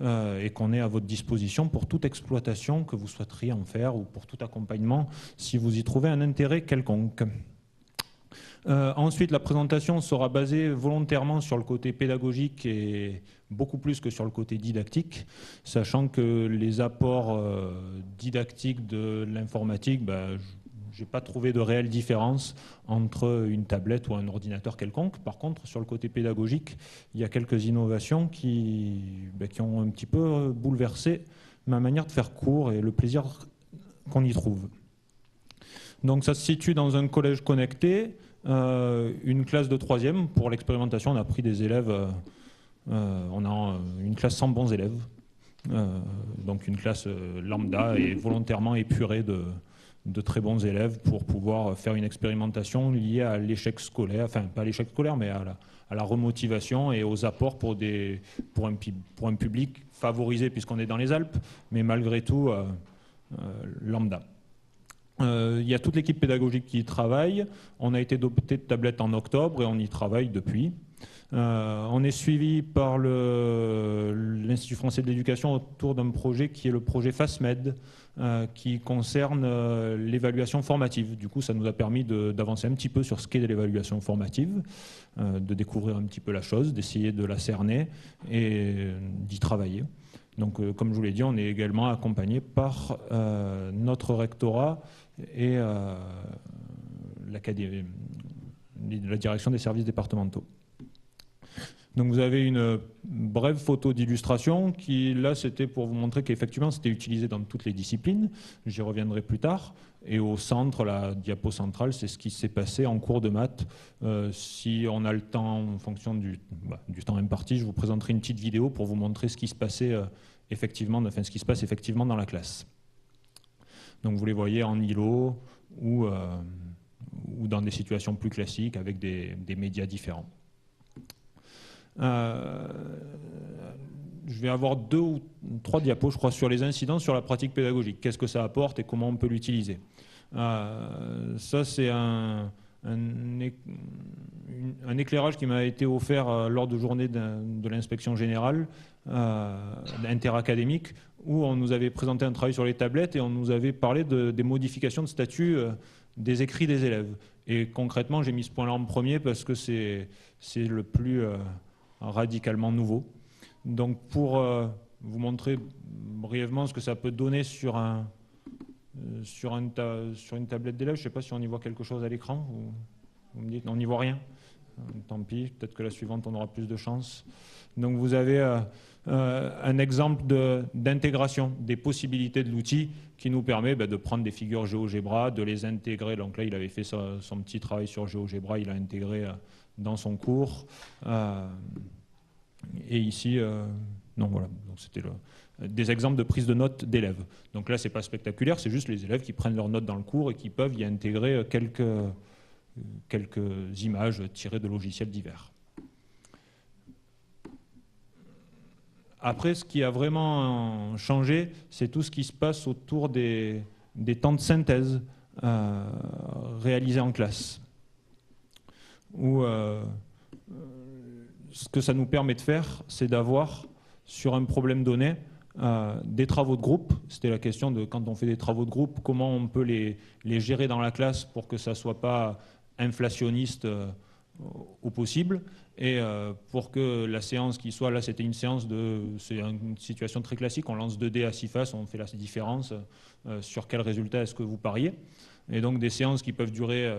et qu'on est à votre disposition pour toute exploitation que vous souhaiteriez en faire ou pour tout accompagnement si vous y trouvez un intérêt quelconque. Ensuite, la présentation sera basée volontairement sur le côté pédagogique et beaucoup plus que sur le côté didactique, sachant que les apports didactiques de l'informatique, je n'ai pas trouvé de réelle différence entre une tablette ou un ordinateur quelconque. Par contre, sur le côté pédagogique, il y a quelques innovations qui ont un petit peu bouleversé ma manière de faire cours et le plaisir qu'on y trouve. Donc ça se situe dans un collège connecté, une classe de 3e. Pour l'expérimentation, on a pris des élèves, on a une classe sans bons élèves, donc une classe lambda et volontairement épurée de très bons élèves pour pouvoir faire une expérimentation liée à l'échec scolaire, enfin pas à l'échec scolaire, mais à la remotivation et aux apports pour un public favorisé puisqu'on est dans les Alpes, mais malgré tout lambda. Il y a toute l'équipe pédagogique qui y travaille. On a été doté de tablettes en octobre et on y travaille depuis. On est suivi par l'Institut français de l'éducation autour d'un projet qui est le projet FASMED, qui concerne l'évaluation formative. Du coup, ça nous a permis d'avancer un petit peu sur ce qu'est l'évaluation formative, de découvrir un petit peu la chose, d'essayer de la cerner et d'y travailler. Donc, comme je vous l'ai dit, on est également accompagné par notre rectorat et la direction des services départementaux. Donc vous avez une brève photo d'illustration qui, là, c'était pour vous montrer qu'effectivement, c'était utilisé dans toutes les disciplines. J'y reviendrai plus tard. Et au centre, la diapo centrale, c'est ce qui s'est passé en cours de maths. Si on a le temps, en fonction du temps imparti, je vous présenterai une petite vidéo pour vous montrer ce qui se passait effectivement, enfin, ce qui se passe effectivement dans la classe. Donc vous les voyez en îlot ou dans des situations plus classiques avec des médias différents. Je vais avoir 2 ou 3 diapos, je crois, sur les incidents sur la pratique pédagogique. Qu'est-ce que ça apporte et comment on peut l'utiliser. Ça, c'est un éclairage qui m'a été offert lors de journées de l'inspection générale interacadémique, où on nous avait présenté un travail sur les tablettes et on nous avait parlé des modifications de statut des écrits des élèves. Et concrètement, j'ai mis ce point-là en premier parce que c'est le plus radicalement nouveau. Donc pour vous montrer brièvement ce que ça peut donner sur une tablette d'élève, je ne sais pas si on y voit quelque chose à l'écran, vous me dites on n'y voit rien. Tant pis, peut-être que la suivante on aura plus de chance. Donc vous avez un exemple d'intégration des possibilités de l'outil qui nous permet de prendre des figures GeoGebra, de les intégrer. Donc là il avait fait son petit travail sur GeoGebra, il a intégré dans son cours. Et ici, non, voilà, c'était des exemples de prise de notes d'élèves. Donc là, ce n'est pas spectaculaire, c'est juste les élèves qui prennent leurs notes dans le cours et qui peuvent y intégrer quelques images tirées de logiciels divers. Après, ce qui a vraiment changé, c'est tout ce qui se passe autour des temps de synthèse réalisés en classe. Où ce que ça nous permet de faire, c'est d'avoir, sur un problème donné, des travaux de groupe. C'était la question de, quand on fait des travaux de groupe, comment on peut les gérer dans la classe pour que ça ne soit pas inflationniste au possible, et pour que la séance qui soit là, c'était une séance c'est une situation très classique, on lance 2 dés à 6 faces, on fait la différence, sur quel résultat est-ce que vous pariez, et donc des séances qui peuvent durer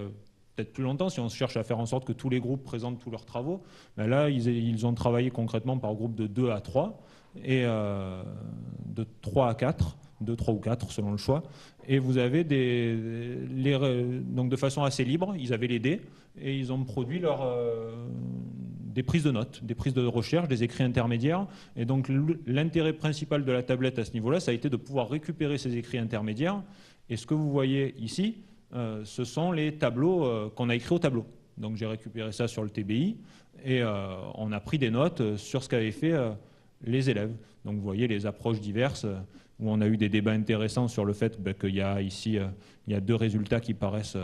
peut-être plus longtemps, si on cherche à faire en sorte que tous les groupes présentent tous leurs travaux. Ben là, ils ont travaillé concrètement par groupe de 2 à 3 et de 3 à 4, 2, 3 ou 4 selon le choix. Et vous avez donc de façon assez libre, ils avaient les dés et ils ont produit des prises de notes, des prises de recherche, des écrits intermédiaires. Et donc l'intérêt principal de la tablette à ce niveau-là, ça a été de pouvoir récupérer ces écrits intermédiaires. Et ce que vous voyez ici, ce sont les tableaux qu'on a écrits au tableau. Donc j'ai récupéré ça sur le TBI et on a pris des notes sur ce qu'avaient fait les élèves. Donc vous voyez les approches diverses où on a eu des débats intéressants sur le fait qu'il y a ici il y a 2 résultats qui paraissent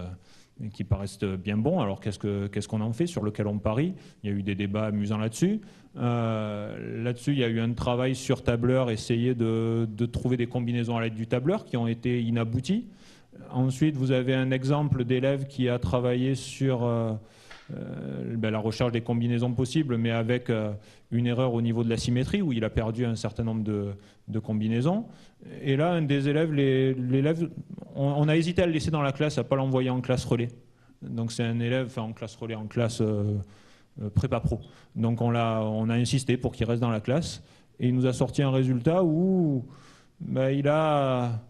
bien bons. Alors qu'est-ce qu'on en fait, sur lequel on parie? Il y a eu des débats amusants là-dessus. Là-dessus, il y a eu un travail sur tableur, essayer de trouver des combinaisons à l'aide du tableur qui ont été inabouties. Ensuite, vous avez un exemple d'élève qui a travaillé sur la recherche des combinaisons possibles, mais avec une erreur au niveau de la symétrie, où il a perdu un certain nombre de combinaisons. Et là, un des élèves, l'élève, on a hésité à le laisser dans la classe, à ne pas l'envoyer en classe relais. Donc c'est un élève, enfin en classe relais, en classe prépa pro. Donc on a insisté pour qu'il reste dans la classe, et il nous a sorti un résultat où il a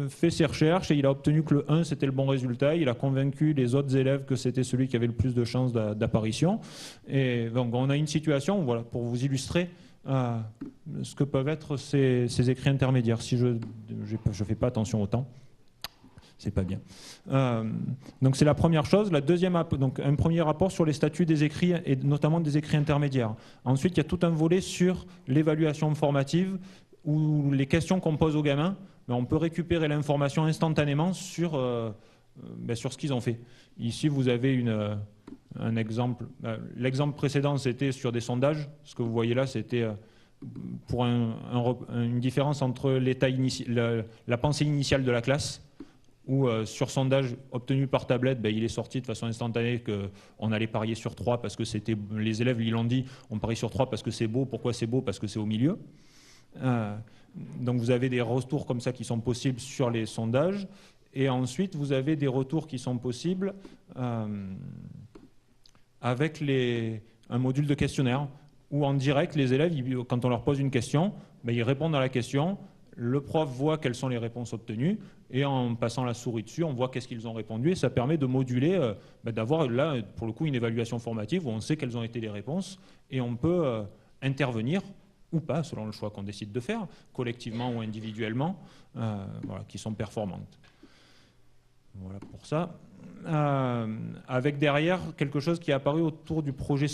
fait ses recherches et il a obtenu que le 1 c'était le bon résultat. Il a convaincu les autres élèves que c'était celui qui avait le plus de chances d'apparition. Et donc on a une situation, voilà, pour vous illustrer ce que peuvent être ces écrits intermédiaires. Si je ne fais pas attention au temps, c'est pas bien. Donc c'est la première chose. La deuxième, donc un premier rapport sur les statuts des écrits et notamment des écrits intermédiaires. Ensuite, il y a tout un volet sur l'évaluation formative où les questions qu'on pose aux gamins, on peut récupérer l'information instantanément sur ce qu'ils ont fait. Ici, vous avez un exemple. L'exemple précédent, c'était sur des sondages. Ce que vous voyez là, c'était pour une différence entre la pensée initiale de la classe, où sur sondage obtenu par tablette, il est sorti de façon instantanée qu'on allait parier sur 3 parce que c'était les élèves ils l'ont dit, on parie sur 3 parce que c'est beau. Pourquoi c'est beau? Parce que c'est au milieu. Donc vous avez des retours comme ça qui sont possibles sur les sondages, et ensuite vous avez des retours qui sont possibles avec un module de questionnaire où en direct les élèves, quand on leur pose une question, ils répondent à la question, le prof voit quelles sont les réponses obtenues et en passant la souris dessus on voit qu'est-ce qu'ils ont répondu, et ça permet de moduler, d'avoir là pour le coup une évaluation formative où on sait quelles ont été les réponses et on peut intervenir ou pas, selon le choix qu'on décide de faire, collectivement ou individuellement, qui sont performantes. Voilà pour ça. Avec derrière quelque chose qui est apparu autour du projet,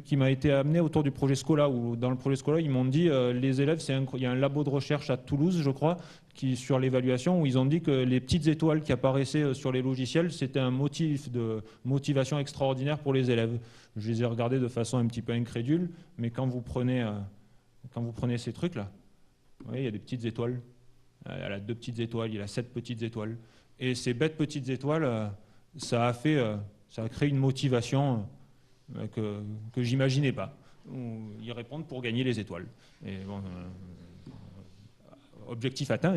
qui m'a été amené autour du projet Scola, où dans le projet Scola, ils m'ont dit, les élèves, il y a un labo de recherche à Toulouse, je crois, sur l'évaluation, où ils ont dit que les petites étoiles qui apparaissaient sur les logiciels, c'était un motif de motivation extraordinaire pour les élèves. Je les ai regardés de façon un petit peu incrédule, mais quand vous prenez ces trucs-là, vous voyez, il y a des petites étoiles. Elle a 2 petites étoiles, il y a 7 petites étoiles. Et ces bêtes petites étoiles, ça a créé une motivation que j'imaginais pas. Ils répondent pour gagner les étoiles. Et bon, objectif atteint,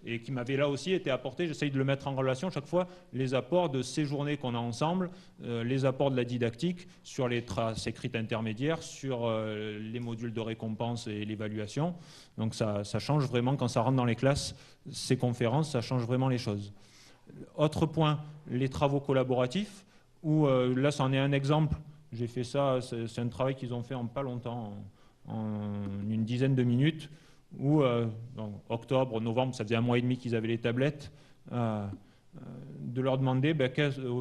et qui m'avait là aussi été apporté, j'essaye de le mettre en relation chaque fois, les apports de ces journées qu'on a ensemble, les apports de la didactique sur les traces écrites intermédiaires, sur les modules de récompense et l'évaluation. Donc ça change vraiment quand ça rentre dans les classes, ces conférences, ça change vraiment les choses. Autre point, les travaux collaboratifs, où là c'en est un exemple, j'ai fait ça, c'est un travail qu'ils ont fait en pas longtemps, en une dizaine de minutes, où octobre, novembre, ça faisait 1 mois et demi qu'ils avaient les tablettes, de leur demander,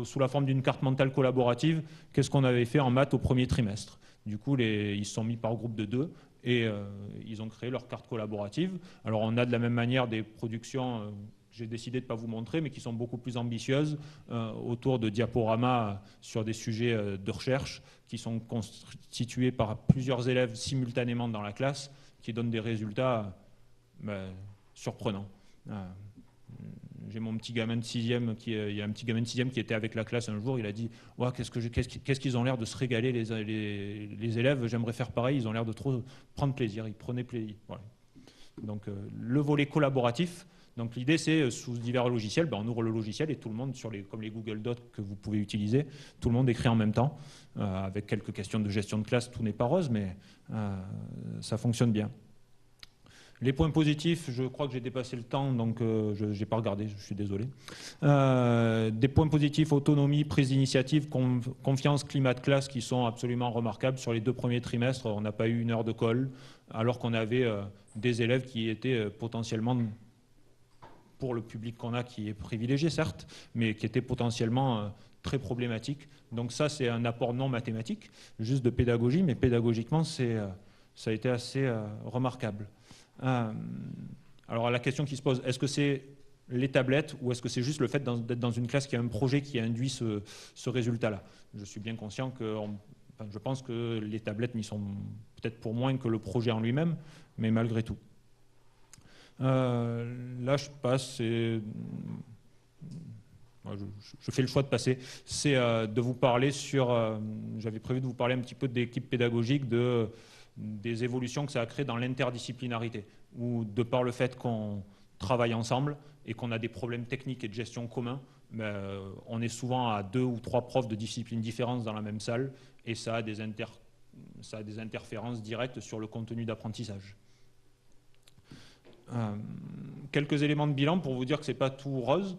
sous la forme d'une carte mentale collaborative, qu'est-ce qu'on avait fait en maths au premier trimestre. Du coup, ils se sont mis par groupe de 2 et ils ont créé leur carte collaborative. Alors, on a de la même manière des productions, j'ai décidé de ne pas vous montrer, mais qui sont beaucoup plus ambitieuses, autour de diaporamas sur des sujets de recherche, qui sont constitués par plusieurs élèves simultanément dans la classe, qui donnent des résultats surprenants. J'ai mon petit gamin de 6e, il y a un petit gamin de 6e qui était avec la classe un jour, il a dit wow, qu'est-ce qu'ils ont l'air de se régaler les élèves, j'aimerais faire pareil, ils ont l'air de trop prendre plaisir, ils prenaient plaisir. Voilà. Donc le volet collaboratif, donc l'idée c'est sous divers logiciels, on ouvre le logiciel et tout le monde, comme les Google Docs que vous pouvez utiliser, tout le monde écrit en même temps, avec quelques questions de gestion de classe, tout n'est pas rose, mais ça fonctionne bien. Les points positifs, je crois que j'ai dépassé le temps, donc je n'ai pas regardé, je suis désolé. Des points positifs, autonomie, prise d'initiative, confiance, climat de classe qui sont absolument remarquables. Sur les 2 premiers trimestres, on n'a pas eu 1 heure de colle, alors qu'on avait des élèves qui étaient potentiellement, pour le public qu'on a qui est privilégié certes, mais qui étaient potentiellement très problématiques. Donc ça, c'est un apport non mathématique, juste de pédagogie, mais pédagogiquement, ça a été assez remarquable. Alors la question qui se pose, est-ce que c'est les tablettes ou est-ce que c'est juste le fait d'être dans une classe qui a un projet qui induit ce résultat-là? Je suis bien conscient je pense que les tablettes n'y sont peut-être pour moins que le projet en lui-même, mais malgré tout. Là, je passe, je fais le choix de passer, c'est de vous parler j'avais prévu de vous parler un petit peu d'équipe pédagogique, des évolutions que ça a créées dans l'interdisciplinarité, où de par le fait qu'on travaille ensemble et qu'on a des problèmes techniques et de gestion communs, on est souvent à 2 ou 3 profs de disciplines différentes dans la même salle, et ça a des interférences directes sur le contenu d'apprentissage. quelques éléments de bilan pour vous dire que ce n'est pas tout rose.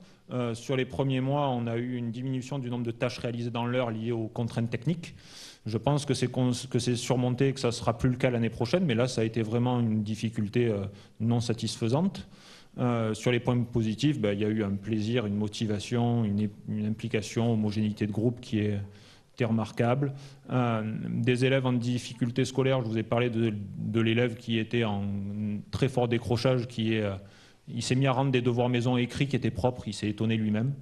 Sur les premiers mois, on a eu une diminution du nombre de tâches réalisées dans l'heure liées aux contraintes techniques. Je pense que c'est surmonté et que ça ne sera plus le cas l'année prochaine, mais là, ça a été vraiment une difficulté non satisfaisante. Sur les points positifs, il y a eu un plaisir, une motivation, une implication, homogénéité de groupe qui est remarquable. Des élèves en difficulté scolaire, je vous ai parlé de l'élève qui était en très fort décrochage, il s'est mis à rendre des devoirs maison écrits qui étaient propres, il s'est étonné lui-même.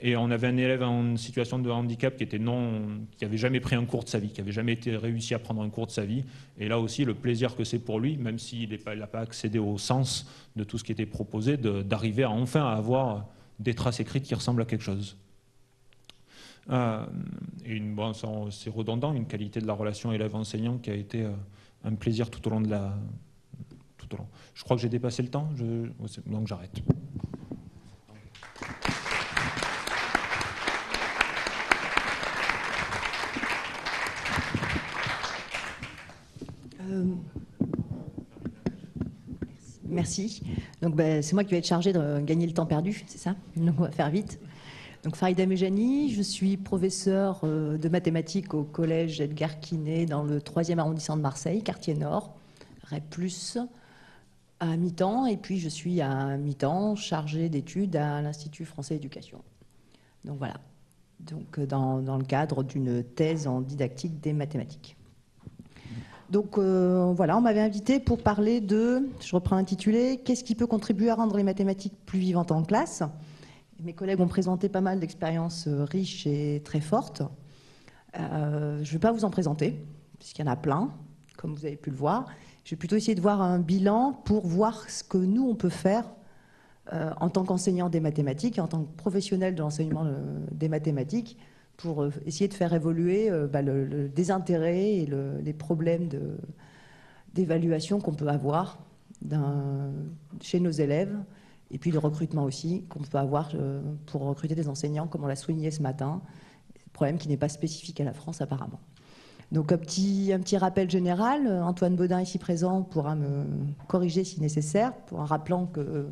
Et on avait un élève en situation de handicap qui n'avait jamais pris un cours de sa vie, qui n'avait jamais réussi à prendre un cours de sa vie. Et là aussi, le plaisir que c'est pour lui, même s'il n'a pas accédé au sens de tout ce qui était proposé, d'arriver enfin à avoir des traces écrites qui ressemblent à quelque chose. C'est redondant, une qualité de la relation élève-enseignant qui a été un plaisir tout au long de la... Je crois que j'ai dépassé le temps, donc j'arrête. Merci. Donc c'est moi qui vais être chargée de gagner le temps perdu, c'est ça? Donc on va faire vite. Donc Farida Mejani, je suis professeure de mathématiques au collège Edgar Quinet dans le 3e arrondissement de Marseille, quartier nord, REP+, à mi-temps, et puis je suis à mi-temps chargée d'études à l'Institut français d'éducation. Donc voilà, donc, dans le cadre d'une thèse en didactique des mathématiques. Donc voilà, on m'avait invité pour parler de, je reprends l'intitulé, qu'est-ce qui peut contribuer à rendre les mathématiques plus vivantes en classe? Mes collègues ont présenté pas mal d'expériences riches et très fortes. Je ne vais pas vous en présenter, puisqu'il y en a plein, comme vous avez pu le voir. Je vais plutôt essayer de voir un bilan pour voir ce que nous, on peut faire en tant qu'enseignant des mathématiques et en tant que professionnel de l'enseignement des mathématiques pour essayer de faire évoluer le désintérêt et les problèmes d'évaluation qu'on peut avoir chez nos élèves. Et puis le recrutement aussi, qu'on peut avoir pour recruter des enseignants, comme on l'a souligné ce matin, problème qui n'est pas spécifique à la France apparemment. Donc un petit rappel général, Antoine Baudin ici présent pourra me corriger si nécessaire, en rappelant que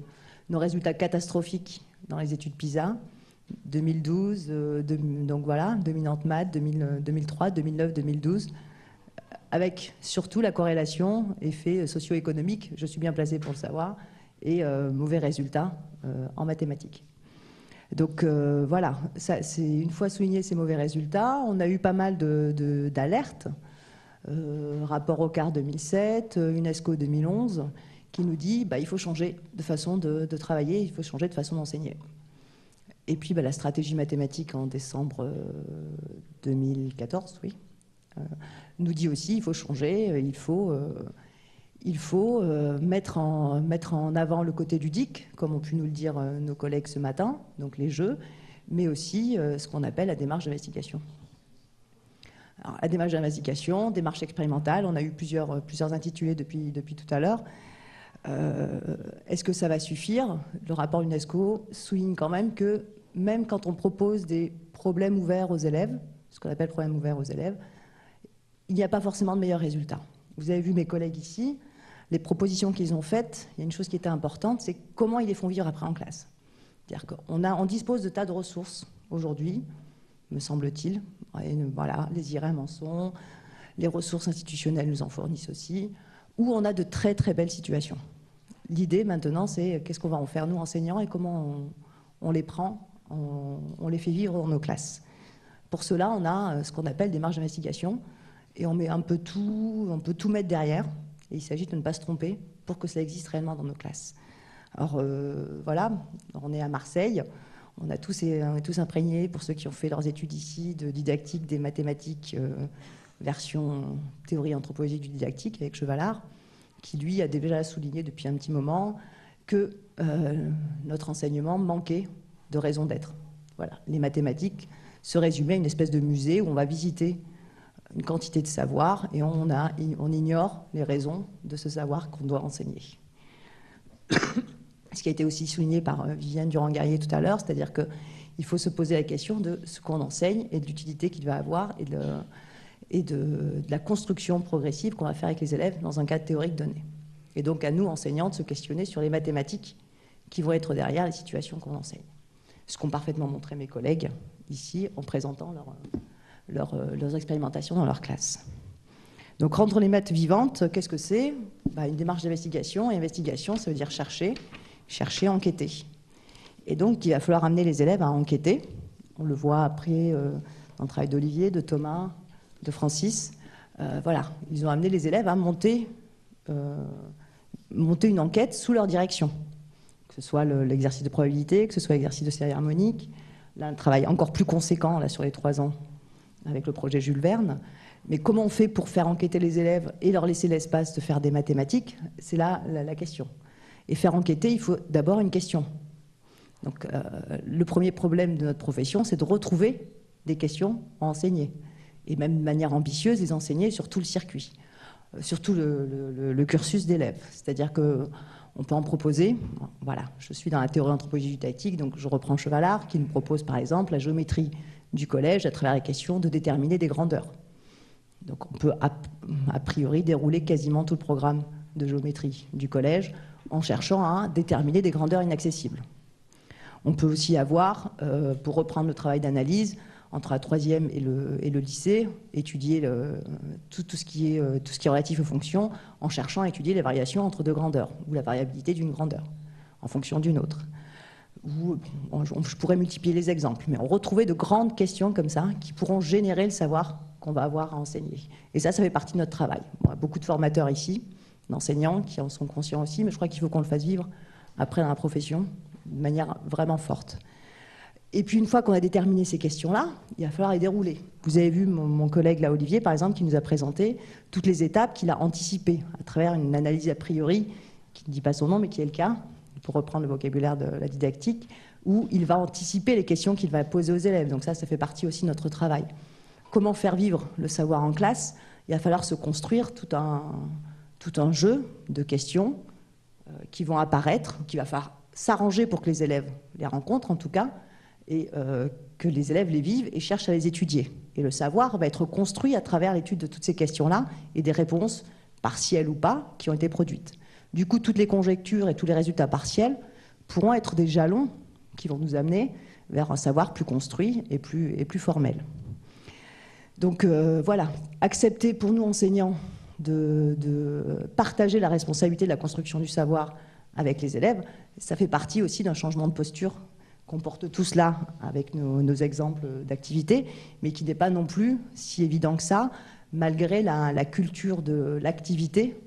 nos résultats catastrophiques dans les études PISA, 2012, donc voilà, dominante maths, 2003, 2009, 2012, avec surtout la corrélation effet socio-économique, je suis bien placée pour le savoir, et mauvais résultats en mathématiques. Donc voilà, c'est une fois souligné ces mauvais résultats, on a eu pas mal d'alertes, rapport au CAR 2007, UNESCO 2011, qui nous dit il faut changer de façon de travailler, il faut changer de façon d'enseigner. Et puis la stratégie mathématique en décembre 2014, oui, nous dit aussi il faut changer, il faut mettre en avant le côté ludique, comme ont pu nous le dire nos collègues ce matin, donc les jeux, mais aussi ce qu'on appelle la démarche d'investigation. Alors, la démarche d'investigation, démarche expérimentale, on a eu plusieurs intitulés depuis tout à l'heure. Est-ce que ça va suffire? Le rapport UNESCO souligne quand même que même quand on propose des problèmes ouverts aux élèves, ce qu'on appelle problèmes ouverts aux élèves, il n'y a pas forcément de meilleurs résultats. Vous avez vu mes collègues ici, les propositions qu'ils ont faites, il y a une chose qui était importante, c'est comment ils les font vivre après en classe. C'est-à-dire qu'on dispose de tas de ressources aujourd'hui, me semble-t-il. Voilà, les IRM en sont, les ressources institutionnelles nous en fournissent aussi, où on a de très très belles situations. L'idée maintenant, c'est qu'est-ce qu'on va en faire nous enseignants et comment on les prend, on les fait vivre dans nos classes. Pour cela, on a ce qu'on appelle des marges d'investigation, et on peut tout mettre derrière. Et il s'agit de ne pas se tromper pour que ça existe réellement dans nos classes. Alors voilà, on est à Marseille, on est tous imprégnés, pour ceux qui ont fait leurs études ici, de didactique des mathématiques, version théorie anthropologique du didactique avec Chevalard, qui lui a déjà souligné depuis un petit moment que notre enseignement manquait de raison d'être. Voilà, les mathématiques se résumaient à une espèce de musée où on va visiter une quantité de savoir et on ignore les raisons de ce savoir qu'on doit enseigner. Ce qui a été aussi souligné par Viviane Durand-Guerrier tout à l'heure, c'est-à-dire qu'il faut se poser la question de ce qu'on enseigne et de l'utilité qu'il va avoir et de la construction progressive qu'on va faire avec les élèves dans un cadre théorique donné. Et donc à nous, enseignants, de se questionner sur les mathématiques qui vont être derrière les situations qu'on enseigne. Ce qu'ont parfaitement montré mes collègues ici en présentant leurs expérimentations dans leur classe. Donc rendre les maths vivantes, qu'est-ce que c'est? Une démarche d'investigation, et investigation, ça veut dire chercher, enquêter. Et donc il va falloir amener les élèves à enquêter. On le voit après dans le travail d'Olivier, de Thomas, de Francis. Voilà, ils ont amené les élèves à monter une enquête sous leur direction. Que ce soit l'exercice de probabilité, que ce soit l'exercice de série harmonique. Là, un travail encore plus conséquent là, sur les 3 ans avec le projet Jules Verne. Mais comment on fait pour faire enquêter les élèves et leur laisser l'espace de faire des mathématiques? C'est là la question. Et faire enquêter, il faut d'abord une question. Donc, le premier problème de notre profession, c'est de retrouver des questions à enseigner. Et même de manière ambitieuse, les enseigner sur tout le circuit, sur tout le cursus d'élèves. C'est-à-dire qu'on peut en proposer. Voilà, je suis dans la théorie anthropologie didactique, donc je reprends Chevalard, qui nous propose par exemple la géométrie du collège à travers la question de déterminer des grandeurs. Donc on peut a priori dérouler quasiment tout le programme de géométrie du collège en cherchant à déterminer des grandeurs inaccessibles. On peut aussi avoir, pour reprendre le travail d'analyse, entre la 3e et le lycée, étudier tout ce qui est relatif aux fonctions en cherchant à étudier les variations entre 2 grandeurs ou la variabilité d'une grandeur en fonction d'une autre. Je pourrais multiplier les exemples, mais on retrouvait de grandes questions comme ça qui pourront générer le savoir qu'on va avoir à enseigner. Et ça fait partie de notre travail. On a beaucoup de formateurs ici, d'enseignants qui en sont conscients aussi, mais je crois qu'il faut qu'on le fasse vivre après dans la profession de manière vraiment forte. Et puis une fois qu'on a déterminé ces questions-là, il va falloir les dérouler. Vous avez vu mon collègue là, Olivier, par exemple, qui nous a présenté toutes les étapes qu'il a anticipées à travers une analyse a priori, qui ne dit pas son nom, mais qui est le cas, pour reprendre le vocabulaire de la didactique, où il va anticiper les questions qu'il va poser aux élèves. Donc ça fait partie aussi de notre travail. Comment faire vivre le savoir en classe? Il va falloir se construire tout un jeu de questions qui vont apparaître, qu'il va falloir s'arranger pour que les élèves les rencontrent en tout cas, et que les élèves les vivent et cherchent à les étudier. Et le savoir va être construit à travers l'étude de toutes ces questions-là et des réponses partielles ou pas qui ont été produites. Du coup, toutes les conjectures et tous les résultats partiels pourront être des jalons qui vont nous amener vers un savoir plus construit et plus formel. Donc voilà, accepter pour nous enseignants de partager la responsabilité de la construction du savoir avec les élèves, ça fait partie aussi d'un changement de posture qu'on porte tous là avec nos exemples d'activités, mais qui n'est pas non plus si évident que ça, malgré la culture de l'activité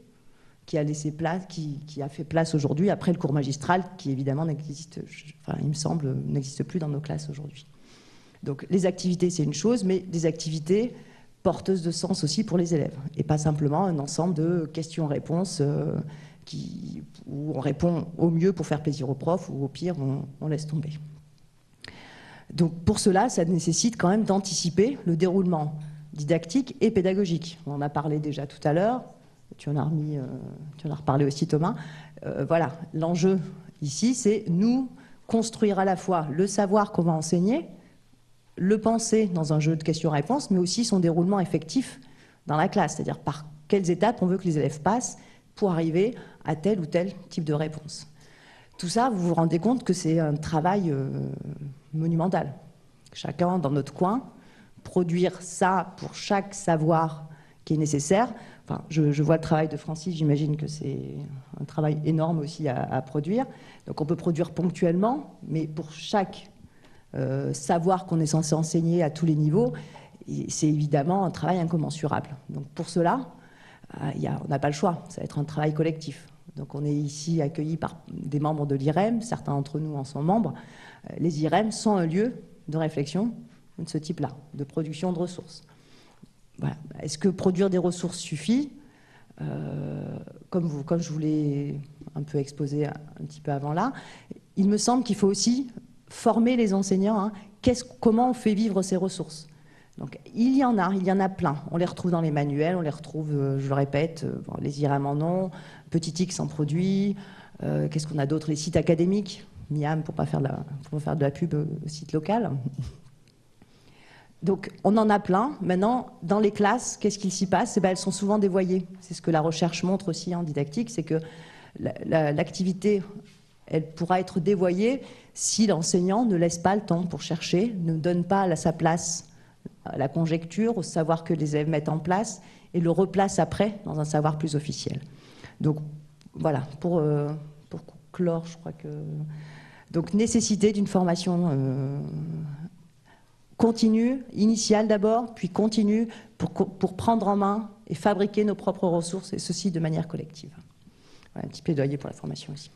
qui a laissé place, qui a fait place aujourd'hui après le cours magistral, qui évidemment n'existe, enfin, il me semble, n'existe plus dans nos classes aujourd'hui. Donc les activités, c'est une chose, mais des activités porteuses de sens aussi pour les élèves, et pas simplement un ensemble de questions-réponses où on répond au mieux pour faire plaisir aux profs, ou au pire, on laisse tomber. Donc pour cela, ça nécessite quand même d'anticiper le déroulement didactique et pédagogique. On en a parlé déjà tout à l'heure, tu en as reparlé aussi Thomas. Voilà, l'enjeu ici, c'est nous construire à la fois le savoir qu'on va enseigner, le penser dans un jeu de questions-réponses, mais aussi son déroulement effectif dans la classe, c'est-à-dire par quelles étapes on veut que les élèves passent pour arriver à tel ou tel type de réponse. Tout ça, vous vous rendez compte que c'est un travail monumental. Chacun dans notre coin, produire ça pour chaque savoir qui est nécessaire. Enfin, je vois le travail de Francis, j'imagine que c'est un travail énorme aussi à produire. Donc on peut produire ponctuellement, mais pour chaque savoir qu'on est censé enseigner à tous les niveaux, c'est évidemment un travail incommensurable. Donc pour cela, on n'a pas le choix, ça va être un travail collectif. Donc on est ici accueillis par des membres de l'IREM, certains d'entre nous en sont membres. Les IREM sont un lieu de réflexion de ce type-là, de production de ressources. Voilà. Est-ce que produire des ressources suffit? Comme je vous l'ai un peu exposé un petit peu avant là, il me semble qu'il faut aussi former les enseignants. Hein. Comment on fait vivre ces ressources? Donc, il y en a plein. On les retrouve dans les manuels, on les retrouve, je le répète, les IREM en ont, Petit X en produit. Qu'est-ce qu'on a d'autre? Les sites académiques, Miam, pour ne pas faire de la pub au site local. Donc, on en a plein. Maintenant, dans les classes, qu'est-ce qu'il s'y passe? Elles sont souvent dévoyées. C'est ce que la recherche montre aussi en didactique, c'est que l'activité, elle pourra être dévoyée si l'enseignant ne laisse pas le temps pour chercher, ne donne pas sa place à la conjecture, au savoir que les élèves mettent en place, et le replace après dans un savoir plus officiel. Donc voilà, pour clore, je crois que... Donc nécessité d'une formation continue, initiale d'abord, puis continue, pour prendre en main et fabriquer nos propres ressources, et ceci de manière collective. Voilà, un petit plaidoyer pour la formation aussi.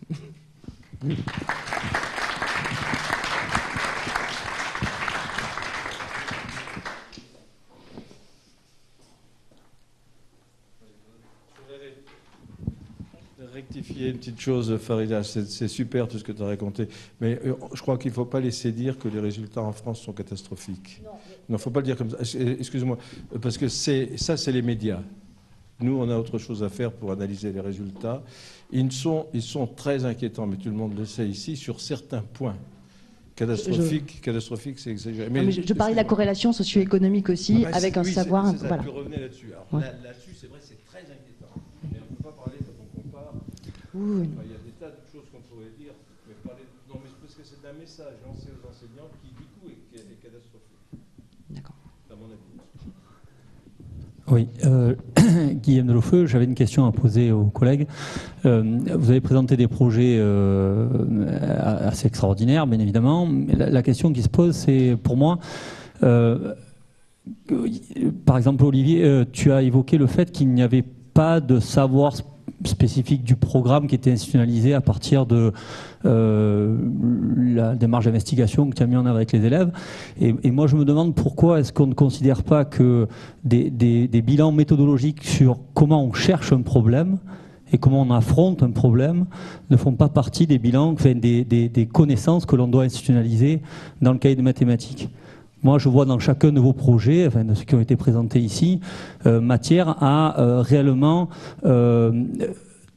Rectifier une petite chose, Farida, c'est super tout ce que tu as raconté, mais je crois qu'il ne faut pas laisser dire que les résultats en France sont catastrophiques. Non, il ne faut pas le dire comme ça. Excuse-moi, parce que ça, c'est les médias. Nous, on a autre chose à faire pour analyser les résultats. Ils sont très inquiétants, mais tout le monde le sait ici, sur certains points. Catastrophique, c'est exagéré. Mais je parlais de la corrélation socio-économique aussi, avec un savoir... Voilà. Tu peux revenir là-dessus. Là-dessus, c'est vrai, c'est très inquiétant. Mais on ne peut pas parler quand on compare. Oui. Il y a des tas de choses qu'on pourrait dire, mais non, mais parce que c'est un message lancé aux enseignants qui, du coup, est catastrophique. D'accord. À mon avis. Oui, Guillaume Delofeu, j'avais une question à poser aux collègues. Vous avez présenté des projets assez extraordinaires, bien évidemment. La question qui se pose, c'est pour moi, par exemple, Olivier, tu as évoqué le fait qu'il n'y avait pas de savoir spécifique du programme qui était institutionnalisé à partir de la démarche d'investigation que tu as mis en œuvre avec les élèves. Et moi, je me demande pourquoi est-ce qu'on ne considère pas que des bilans méthodologiques sur comment on cherche un problème et comment on affronte un problème ne font pas partie des bilans, enfin, des connaissances que l'on doit institutionnaliser dans le cahier de mathématiques. Moi, je vois dans chacun de vos projets, enfin de ceux qui ont été présentés ici, matière à réellement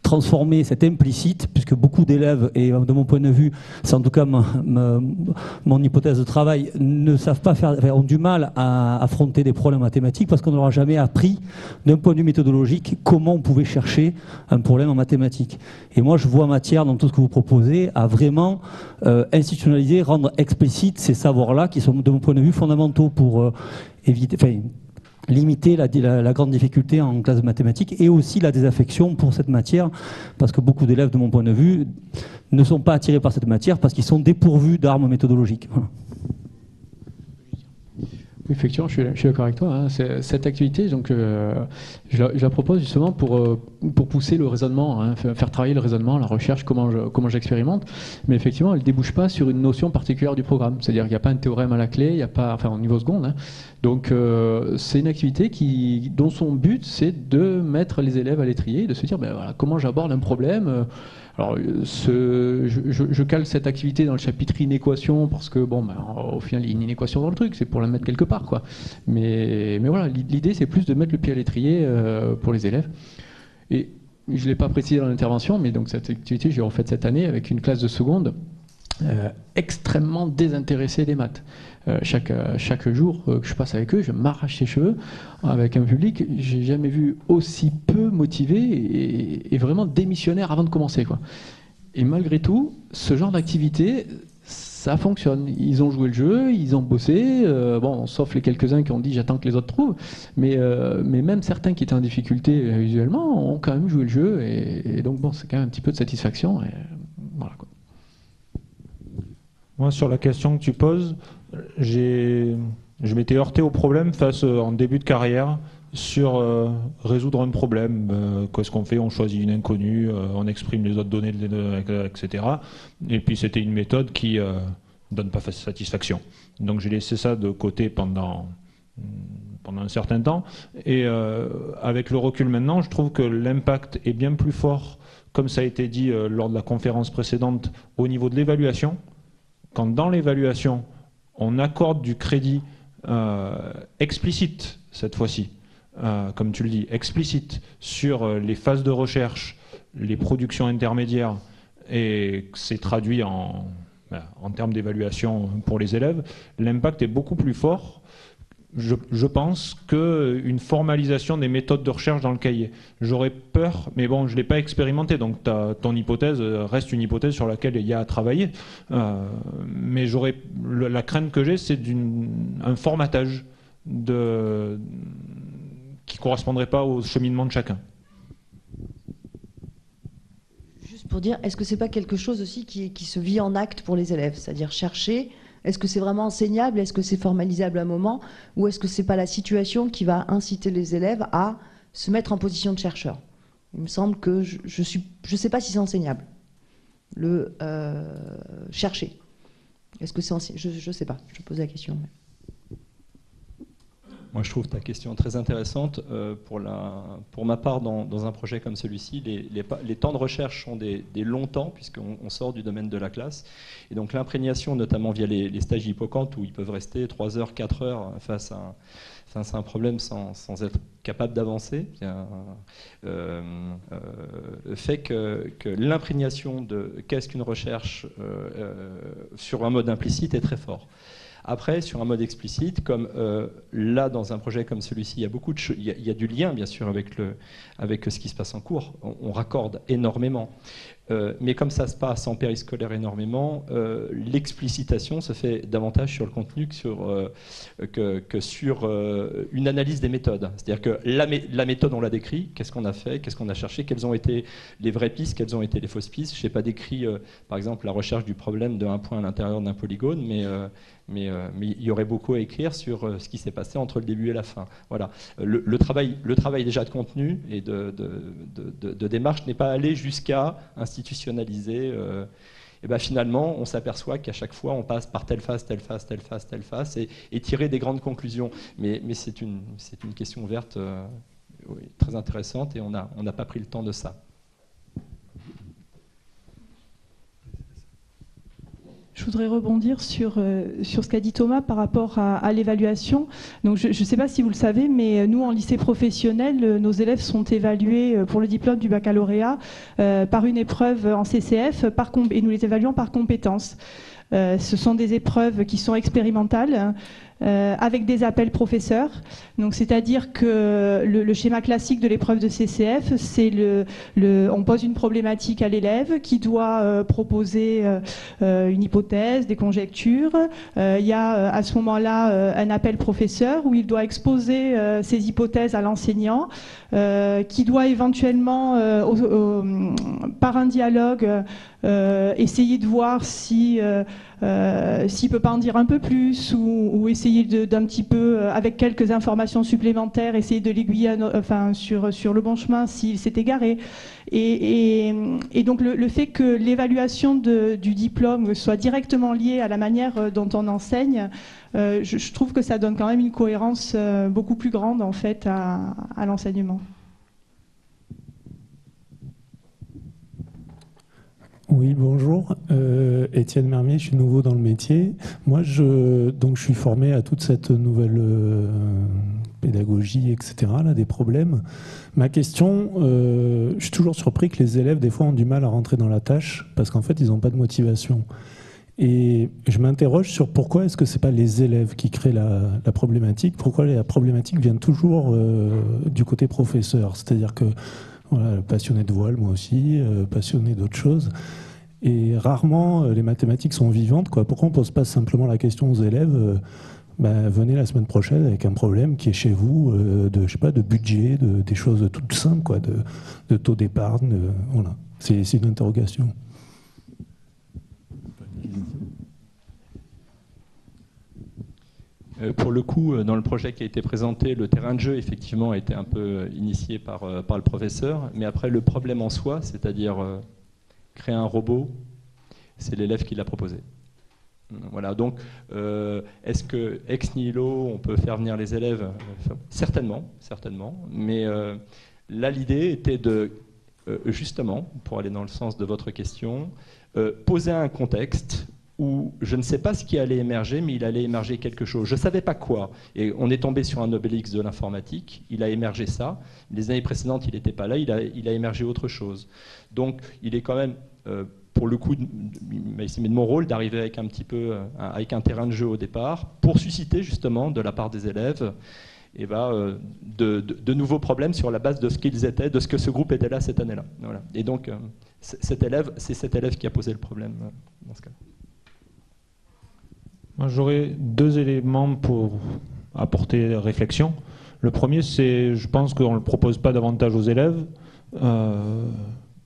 transformer cet implicite, puisque beaucoup d'élèves, et de mon point de vue, c'est en tout cas mon hypothèse de travail, ne savent pas faire, ont du mal à affronter des problèmes mathématiques parce qu'on n'aura jamais appris, d'un point de vue méthodologique, comment on pouvait chercher un problème en mathématiques. Et moi, je vois matière dans tout ce que vous proposez à vraiment institutionnaliser, rendre explicite ces savoirs-là qui sont, de mon point de vue, fondamentaux pour éviter... Enfin, limiter la grande difficulté en classe de mathématiques et aussi la désaffection pour cette matière, parce que beaucoup d'élèves, de mon point de vue, ne sont pas attirés par cette matière parce qu'ils sont dépourvus d'armes méthodologiques. Voilà. Effectivement, je suis d'accord avec toi. Hein. Cette activité, donc, je la propose justement pour pousser le raisonnement, hein, faire travailler le raisonnement, la recherche, comment j'expérimente. Mais effectivement, elle ne débouche pas sur une notion particulière du programme. C'est-à-dire qu'il n'y a pas un théorème à la clé, il n'y a pas, enfin, au niveau seconde. Hein. Donc, c'est une activité dont son but, c'est de mettre les élèves à l'étrier, de se dire, ben, voilà, comment j'aborde un problème. Alors, je cale cette activité dans le chapitre inéquation parce que, bon, ben, au final, il y a une inéquation dans le truc, c'est pour la mettre quelque part, quoi. Mais voilà, l'idée, c'est plus de mettre le pied à l'étrier pour les élèves. Et je ne l'ai pas précisé dans l'intervention, mais donc cette activité, j'ai refaite cette année avec une classe de seconde extrêmement désintéressée des maths. Chaque jour que je passe avec eux, je m'arrache les cheveux avec un public, j'ai jamais vu aussi peu motivé et vraiment démissionnaire avant de commencer, quoi. Et malgré tout, ce genre d'activité, ça fonctionne. Ils ont joué le jeu, ils ont bossé, bon, sauf les quelques-uns qui ont dit j'attends que les autres trouvent, mais même certains qui étaient en difficulté visuellement ont quand même joué le jeu, et donc bon, c'est quand même un petit peu de satisfaction, et voilà, quoi. Moi, sur la question que tu poses, je m'étais heurté au problème en début de carrière sur résoudre un problème. Qu'est-ce qu'on fait? On choisit une inconnue, on exprime les autres données, etc. Et puis c'était une méthode qui donne pas satisfaction. Donc j'ai laissé ça de côté pendant un certain temps. Et avec le recul maintenant, je trouve que l'impact est bien plus fort, comme ça a été dit lors de la conférence précédente, au niveau de l'évaluation. Quand dans l'évaluation, on accorde du crédit explicite, cette fois-ci, comme tu le dis, explicite, sur les phases de recherche, les productions intermédiaires, et que c'est traduit en termes d'évaluation pour les élèves, l'impact est beaucoup plus fort je pense qu'une formalisation des méthodes de recherche dans le cahier. J'aurais peur, mais bon, je ne l'ai pas expérimenté, donc ton hypothèse reste une hypothèse sur laquelle il y a à travailler. Mais la crainte que j'ai, c'est un formatage qui ne correspondrait pas au cheminement de chacun. Juste pour dire, est-ce que ce n'est pas quelque chose aussi qui se vit en acte pour les élèves? C'est-à-dire chercher... Est-ce que c'est vraiment enseignable? Est-ce que c'est formalisable à un moment? Ou est-ce que ce n'est pas la situation qui va inciter les élèves à se mettre en position de chercheur? Il me semble que je sais pas si c'est enseignable. Le chercher. Est-ce que c'est enseignable? Je ne sais pas. Je pose la question. Moi, je trouve ta question très intéressante. Pour ma part, dans un projet comme celui-ci, les temps de recherche sont des longs temps, puisqu'on sort du domaine de la classe. Et donc l'imprégnation, notamment via les stages hippocampes, où ils peuvent rester 3 heures, 4 heures face à un problème sans être capable d'avancer, fait que l'imprégnation de qu'est-ce qu'une recherche sur un mode implicite est très fort. Après, sur un mode explicite, comme là, dans un projet comme celui-ci, il y a du lien, bien sûr, avec ce qui se passe en cours. On raccorde énormément. Mais comme ça se passe en périscolaire énormément, l'explicitation se fait davantage sur le contenu que sur une analyse des méthodes. C'est-à-dire que la méthode, on l'a décrit, qu'est-ce qu'on a fait, qu'est-ce qu'on a cherché, quelles ont été les vraies pistes, quelles ont été les fausses pistes. Je n'ai pas décrit, par exemple, la recherche du problème d'un point à l'intérieur d'un polygone, mais il y aurait beaucoup à écrire sur ce qui s'est passé entre le début et la fin. Voilà. Le travail déjà de contenu et de démarche n'est pas allé jusqu'à institutionnaliser. Et ben finalement, on s'aperçoit qu'à chaque fois, on passe par telle phase, telle phase, telle phase, telle phase, et tirer des grandes conclusions. Mais c'est une question ouverte, oui, très intéressante, et on n'a pas pris le temps de ça. Je voudrais rebondir sur ce qu'a dit Thomas par rapport à l'évaluation. Donc, je ne sais pas si vous le savez, mais nous, en lycée professionnel, nos élèves sont évalués pour le diplôme du baccalauréat par une épreuve en CCF et nous les évaluons par compétences. Ce sont des épreuves qui sont expérimentales, avec des appels professeurs. Donc, c'est-à-dire que le schéma classique de l'épreuve de CCF, c'est on pose une problématique à l'élève qui doit proposer une hypothèse, des conjectures. Il y a à ce moment-là un appel professeur où il doit exposer ses hypothèses à l'enseignant, qui doit éventuellement, par un dialogue, essayer de voir s'il peut pas en dire un peu plus, ou essayer d'un petit peu, avec quelques informations supplémentaires, essayer de l'aiguiller sur le bon chemin s'il s'est égaré. Et donc le fait que l'évaluation du diplôme soit directement liée à la manière dont on enseigne, je trouve que ça donne quand même une cohérence beaucoup plus grande en fait à l'enseignement. Oui, bonjour. Étienne Mermier, je suis nouveau dans le métier. Moi, je suis formé à toute cette nouvelle pédagogie, etc., là, des problèmes. Ma question, je suis toujours surpris que les élèves, des fois, ont du mal à rentrer dans la tâche parce qu'en fait, ils n'ont pas de motivation. Et je m'interroge sur pourquoi est-ce que ce n'est pas les élèves qui créent la problématique, pourquoi la problématique vient toujours du côté professeur. C'est-à-dire que voilà, passionné de voile, moi aussi, passionné d'autres choses. Et rarement, les mathématiques sont vivantes, quoi. Pourquoi on ne pose pas simplement la question aux élèves venez la semaine prochaine avec un problème qui est chez vous, de budget, des choses toutes simples, quoi, de taux d'épargne. Voilà. C'est une interrogation. Pour le coup, dans le projet qui a été présenté, le terrain de jeu, effectivement, a été un peu initié par le professeur. Mais après, le problème en soi, c'est-à-dire créer un robot, c'est l'élève qui l'a proposé. Voilà, donc, est-ce que ex nihilo, on peut faire venir les élèves? Certainement. Mais là, l'idée était de, justement, pour aller dans le sens de votre question, poser un contexte où je ne sais pas ce qui allait émerger, mais il allait émerger quelque chose. Je ne savais pas quoi. Et on est tombé sur un Obélix de l'informatique. Il a émergé ça. Les années précédentes, il n'était pas là. Il a émergé autre chose. Donc, il est quand même pour le coup, il m'a estimé de mon rôle d'arriver avec un petit peu, avec un terrain de jeu au départ, pour susciter justement de la part des élèves de nouveaux problèmes sur la base de ce qu'ils étaient, de ce que ce groupe était là cette année-là. Voilà. Et donc, c'est cet élève qui a posé le problème dans ce cas. Moi, j'aurais 2 éléments pour apporter réflexion. Le premier, c'est, je pense qu'on ne le propose pas davantage aux élèves,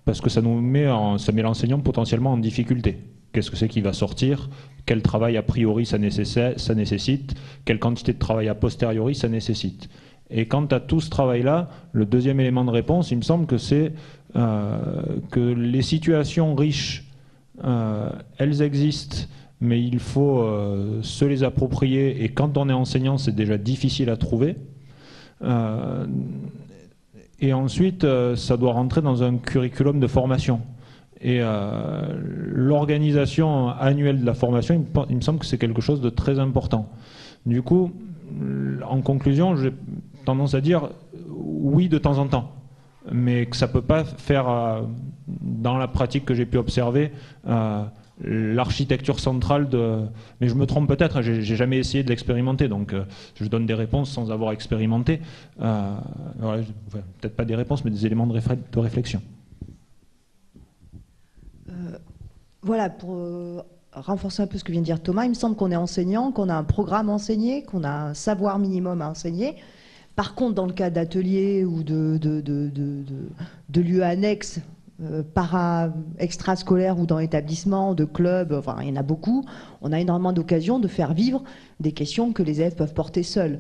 parce que ça met l'enseignant potentiellement en difficulté. Qu'est-ce que c'est qui va sortir? Quel travail a priori ça nécessite? Quelle quantité de travail a posteriori ça nécessite? Et quant à tout ce travail-là, le deuxième élément de réponse, il me semble que c'est que les situations riches, elles existent, mais il faut se les approprier, et quand on est enseignant, c'est déjà difficile à trouver. Et ensuite, ça doit rentrer dans un curriculum de formation. Et l'organisation annuelle de la formation, il me semble que c'est quelque chose de très important. Du coup, en conclusion, j'ai tendance à dire oui de temps en temps, mais que ça ne peut pas faire, dans la pratique que j'ai pu observer, l'architecture centrale de... Mais je me trompe peut-être, j'ai jamais essayé de l'expérimenter, donc je donne des réponses sans avoir expérimenté. Peut-être pas des réponses, mais des éléments de réflexion. Voilà, pour renforcer un peu ce que vient de dire Thomas, il me semble qu'on est enseignant, qu'on a un programme à enseigner, qu'on a un savoir minimum à enseigner. Par contre, dans le cas d'ateliers ou de lieux annexes, extrascolaires ou dans l'établissement, de clubs, enfin il y en a beaucoup, on a énormément d'occasions de faire vivre des questions que les élèves peuvent porter seuls.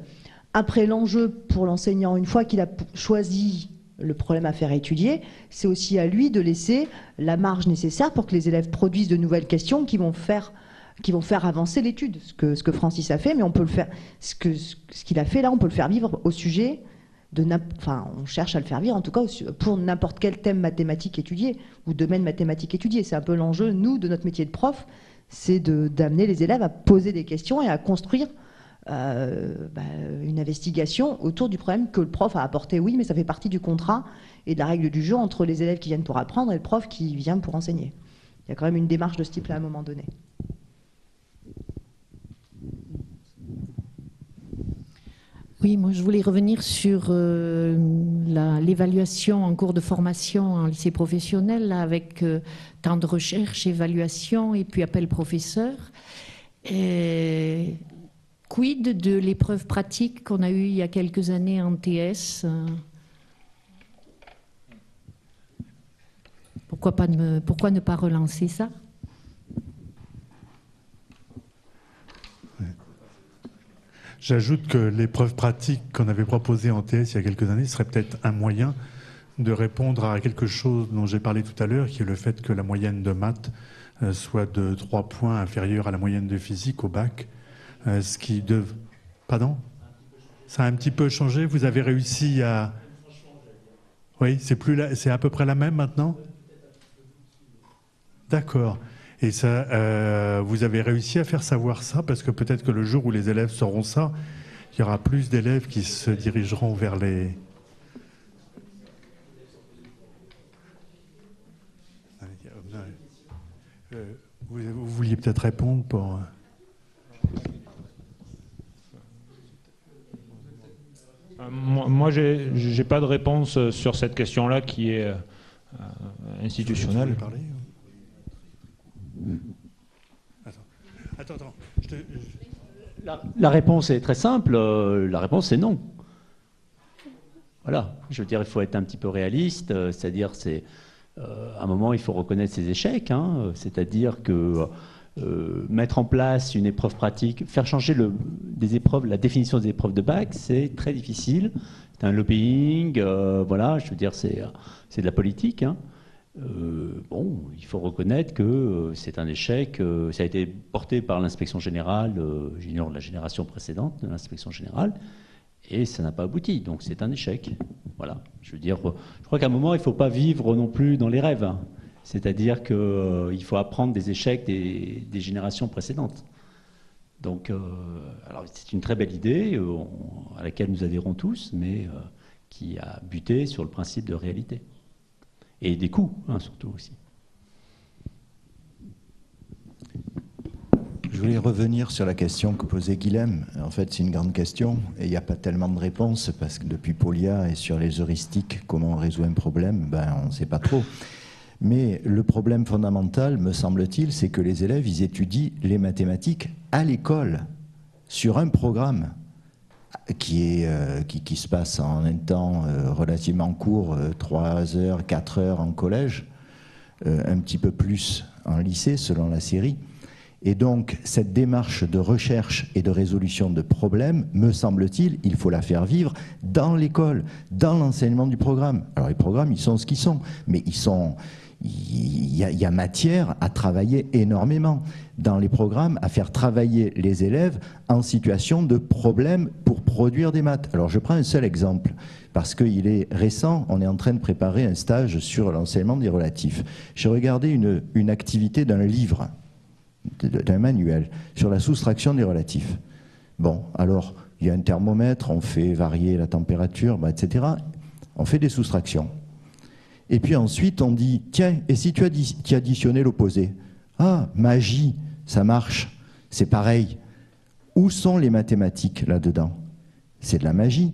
Après, l'enjeu pour l'enseignant, une fois qu'il a choisi le problème à faire étudier, c'est aussi à lui de laisser la marge nécessaire pour que les élèves produisent de nouvelles questions qui vont faire avancer l'étude. Ce que Francis a fait, mais on peut le faire, ce qu'il a fait là, on peut le faire vivre au sujet on cherche à le faire vivre en tout cas pour n'importe quel thème mathématique étudié ou domaine mathématique étudié. C'est un peu l'enjeu, nous, de notre métier de prof, c'est d'amener les élèves à poser des questions et à construire une investigation autour du problème que le prof a apporté. Oui, mais ça fait partie du contrat et de la règle du jeu entre les élèves qui viennent pour apprendre et le prof qui vient pour enseigner. Il y a quand même une démarche de ce type-là à un moment donné. Oui, moi je voulais revenir sur l'évaluation en cours de formation en lycée professionnel, là, avec temps de recherche, évaluation et puis appel professeur. Quid de l'épreuve pratique qu'on a eue il y a quelques années en TS? Pourquoi ne pas relancer ça? J'ajoute que l'épreuve pratique qu'on avait proposée en TS il y a quelques années serait peut-être un moyen de répondre à quelque chose dont j'ai parlé tout à l'heure, qui est le fait que la moyenne de maths soit de 3 points inférieure à la moyenne de physique au bac. Ce qui Pardon? Ça a un petit peu changé. Vous avez réussi à... Oui, c'est à peu près la même maintenant? D'accord. Et ça, vous avez réussi à faire savoir ça, parce que peut-être que le jour où les élèves sauront ça, il y aura plus d'élèves qui se dirigeront vers les... Vous vouliez peut-être répondre pour... Moi, j'ai pas de réponse sur cette question-là qui est institutionnelle. Attends. La réponse est très simple. La réponse c'est non. Voilà. Je veux dire, il faut être un petit peu réaliste. C'est-à-dire, à un moment, il faut reconnaître ses échecs. Hein, c'est-à-dire que mettre en place une épreuve pratique, faire changer des épreuves, la définition des épreuves de bac, c'est très difficile. C'est un lobbying. Voilà. Je veux dire, c'est de la politique. Hein. Il faut reconnaître que c'est un échec. Ça a été porté par l'inspection générale, j'ignore la génération précédente de l'inspection générale, et ça n'a pas abouti. Donc c'est un échec. Voilà. Je veux dire, je crois qu'à un moment, il ne faut pas vivre non plus dans les rêves. Hein. C'est-à-dire qu'il faut apprendre des échecs des générations précédentes. Donc, alors c'est une très belle idée à laquelle nous adhérons tous, mais qui a buté sur le principe de réalité. Et des coûts, hein, surtout aussi. voulais revenir sur la question que posait Guilhem. En fait, c'est une grande question et il n'y a pas tellement de réponses parce que depuis Polia et sur les heuristiques, comment on résout un problème, on ne sait pas trop. Mais le problème fondamental, me semble-t-il, c'est que les élèves, ils étudient les mathématiques à l'école, sur un programme qui se passe en un temps relativement court, 3 heures, 4 heures en collège, un petit peu plus en lycée, selon la série. Et donc, cette démarche de recherche et de résolution de problèmes, me semble-t-il, il faut la faire vivre dans l'école, dans l'enseignement du programme. Alors, les programmes, ils sont ce qu'ils sont, mais il y a matière à travailler énormément dans les programmes, à faire travailler les élèves en situation de problème pour produire des maths. Alors, je prends un seul exemple, parce qu'il est récent, on est en train de préparer un stage sur l'enseignement des relatifs. J'ai regardé une activité d'un livre, d'un manuel, sur la soustraction des relatifs. Bon, alors, il y a un thermomètre, on fait varier la température, etc. On fait des soustractions. Et puis ensuite, on dit, tiens, et si tu additionnais l'opposé? Ah, magie, ça marche, c'est pareil. Où sont les mathématiques là-dedans? C'est de la magie.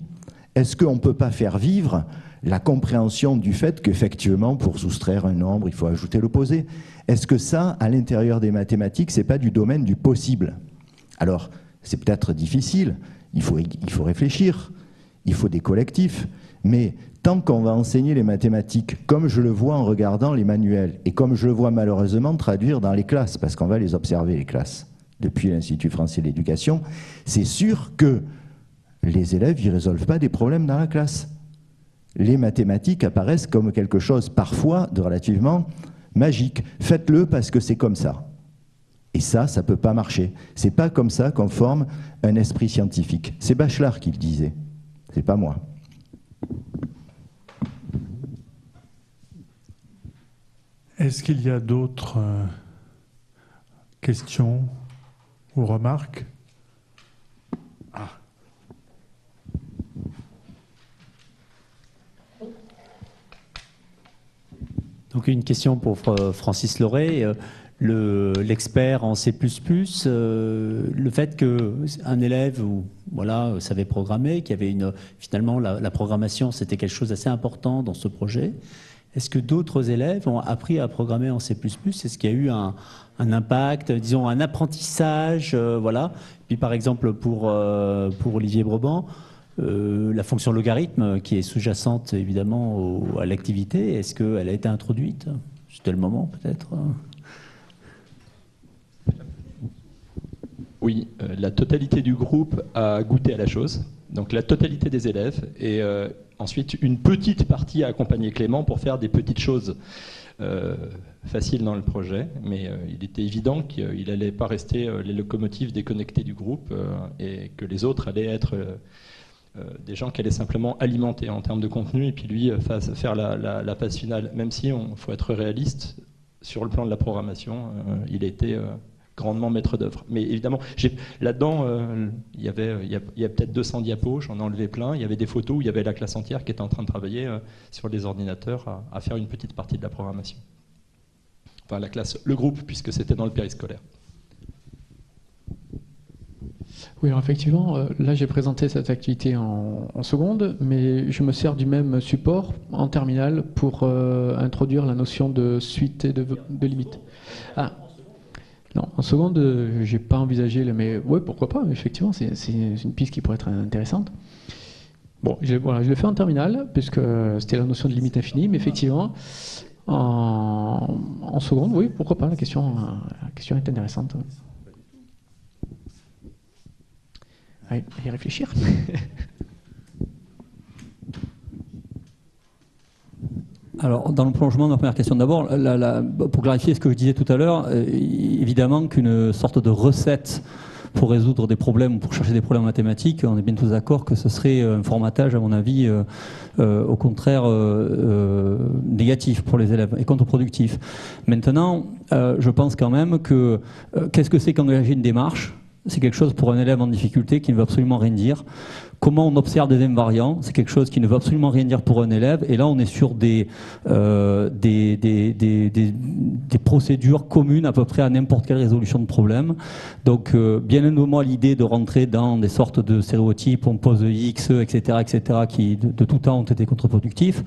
Est-ce qu'on ne peut pas faire vivre la compréhension du fait qu'effectivement, pour soustraire un nombre, il faut ajouter l'opposé? Est-ce que ça, à l'intérieur des mathématiques, c'est pas du domaine du possible? Alors, c'est peut-être difficile, il faut réfléchir, il faut des collectifs, mais tant qu'on va enseigner les mathématiques, comme je le vois en regardant les manuels, et comme je le vois malheureusement traduire dans les classes, parce qu'on va les observer, les classes, depuis l'Institut français de l'éducation, c'est sûr que les élèves ne résolvent pas des problèmes dans la classe. Les mathématiques apparaissent comme quelque chose parfois de relativement magique. Faites-le parce que c'est comme ça. Et ça ne peut pas marcher. C'est pas comme ça qu'on forme un esprit scientifique. C'est Bachelard qui le disait, c'est pas moi. Est-ce qu'il y a d'autres questions ou remarques? Donc une question pour Francis Lauré, l'expert en C++, le fait qu'un élève savait programmer, qu'il y avait finalement la programmation, c'était quelque chose d'assez important dans ce projet. Est-ce que d'autres élèves ont appris à programmer en C++? Est-ce qu'il y a eu un impact, disons un apprentissage, voilà. Puis par exemple pour Olivier Broban, la fonction logarithme qui est sous-jacente évidemment à l'activité, est-ce qu'elle a été introduite? C'était le moment peut-être? Oui, la totalité du groupe a goûté à la chose, donc la totalité des élèves, et ensuite une petite partie a accompagné Clément pour faire des petites choses faciles dans le projet, mais il était évident qu'il n'allait pas rester les locomotives déconnectées du groupe et que les autres allaient être des gens qui allaient simplement alimenter en termes de contenu et puis lui faire la phase finale, même si il faut être réaliste sur le plan de la programmation, il a été grandement maître d'œuvre. Mais évidemment, là-dedans, il y a peut-être 200 diapos, j'en ai enlevé plein, il y avait des photos où il y avait la classe entière qui était en train de travailler sur les ordinateurs à faire une petite partie de la programmation. Enfin, la classe, le groupe, puisque c'était dans le périscolaire. Oui, alors effectivement, là j'ai présenté cette activité en seconde, mais je me sers du même support en terminale pour introduire la notion de suite et de limite. Ah, non, en seconde, j'ai pas envisagé, mais ouais, pourquoi pas, effectivement, c'est une piste qui pourrait être intéressante. Bon, je l'ai fait en terminale, puisque c'était la notion de limite infinie, mais effectivement, en seconde, oui, pourquoi pas, la question est intéressante. Oui, y réfléchir. Alors, dans le prolongement de ma première question, d'abord, pour clarifier ce que je disais tout à l'heure, évidemment qu'une sorte de recette pour résoudre des problèmes ou pour chercher des problèmes mathématiques, on est bien tous d'accord que ce serait un formatage, à mon avis, au contraire négatif pour les élèves et contre-productif. Maintenant, je pense quand même que qu'est-ce que c'est qu'engager une démarche? c'est quelque chose pour un élève en difficulté qui ne veut absolument rien dire. Comment on observe des invariants, c'est quelque chose qui ne veut absolument rien dire pour un élève. Et là, on est sur des procédures communes à peu près à n'importe quelle résolution de problème. Donc, bien évidemment, l'idée de rentrer dans des sortes de stéréotypes, on pose X, etc., qui de tout temps ont été contre-productifs.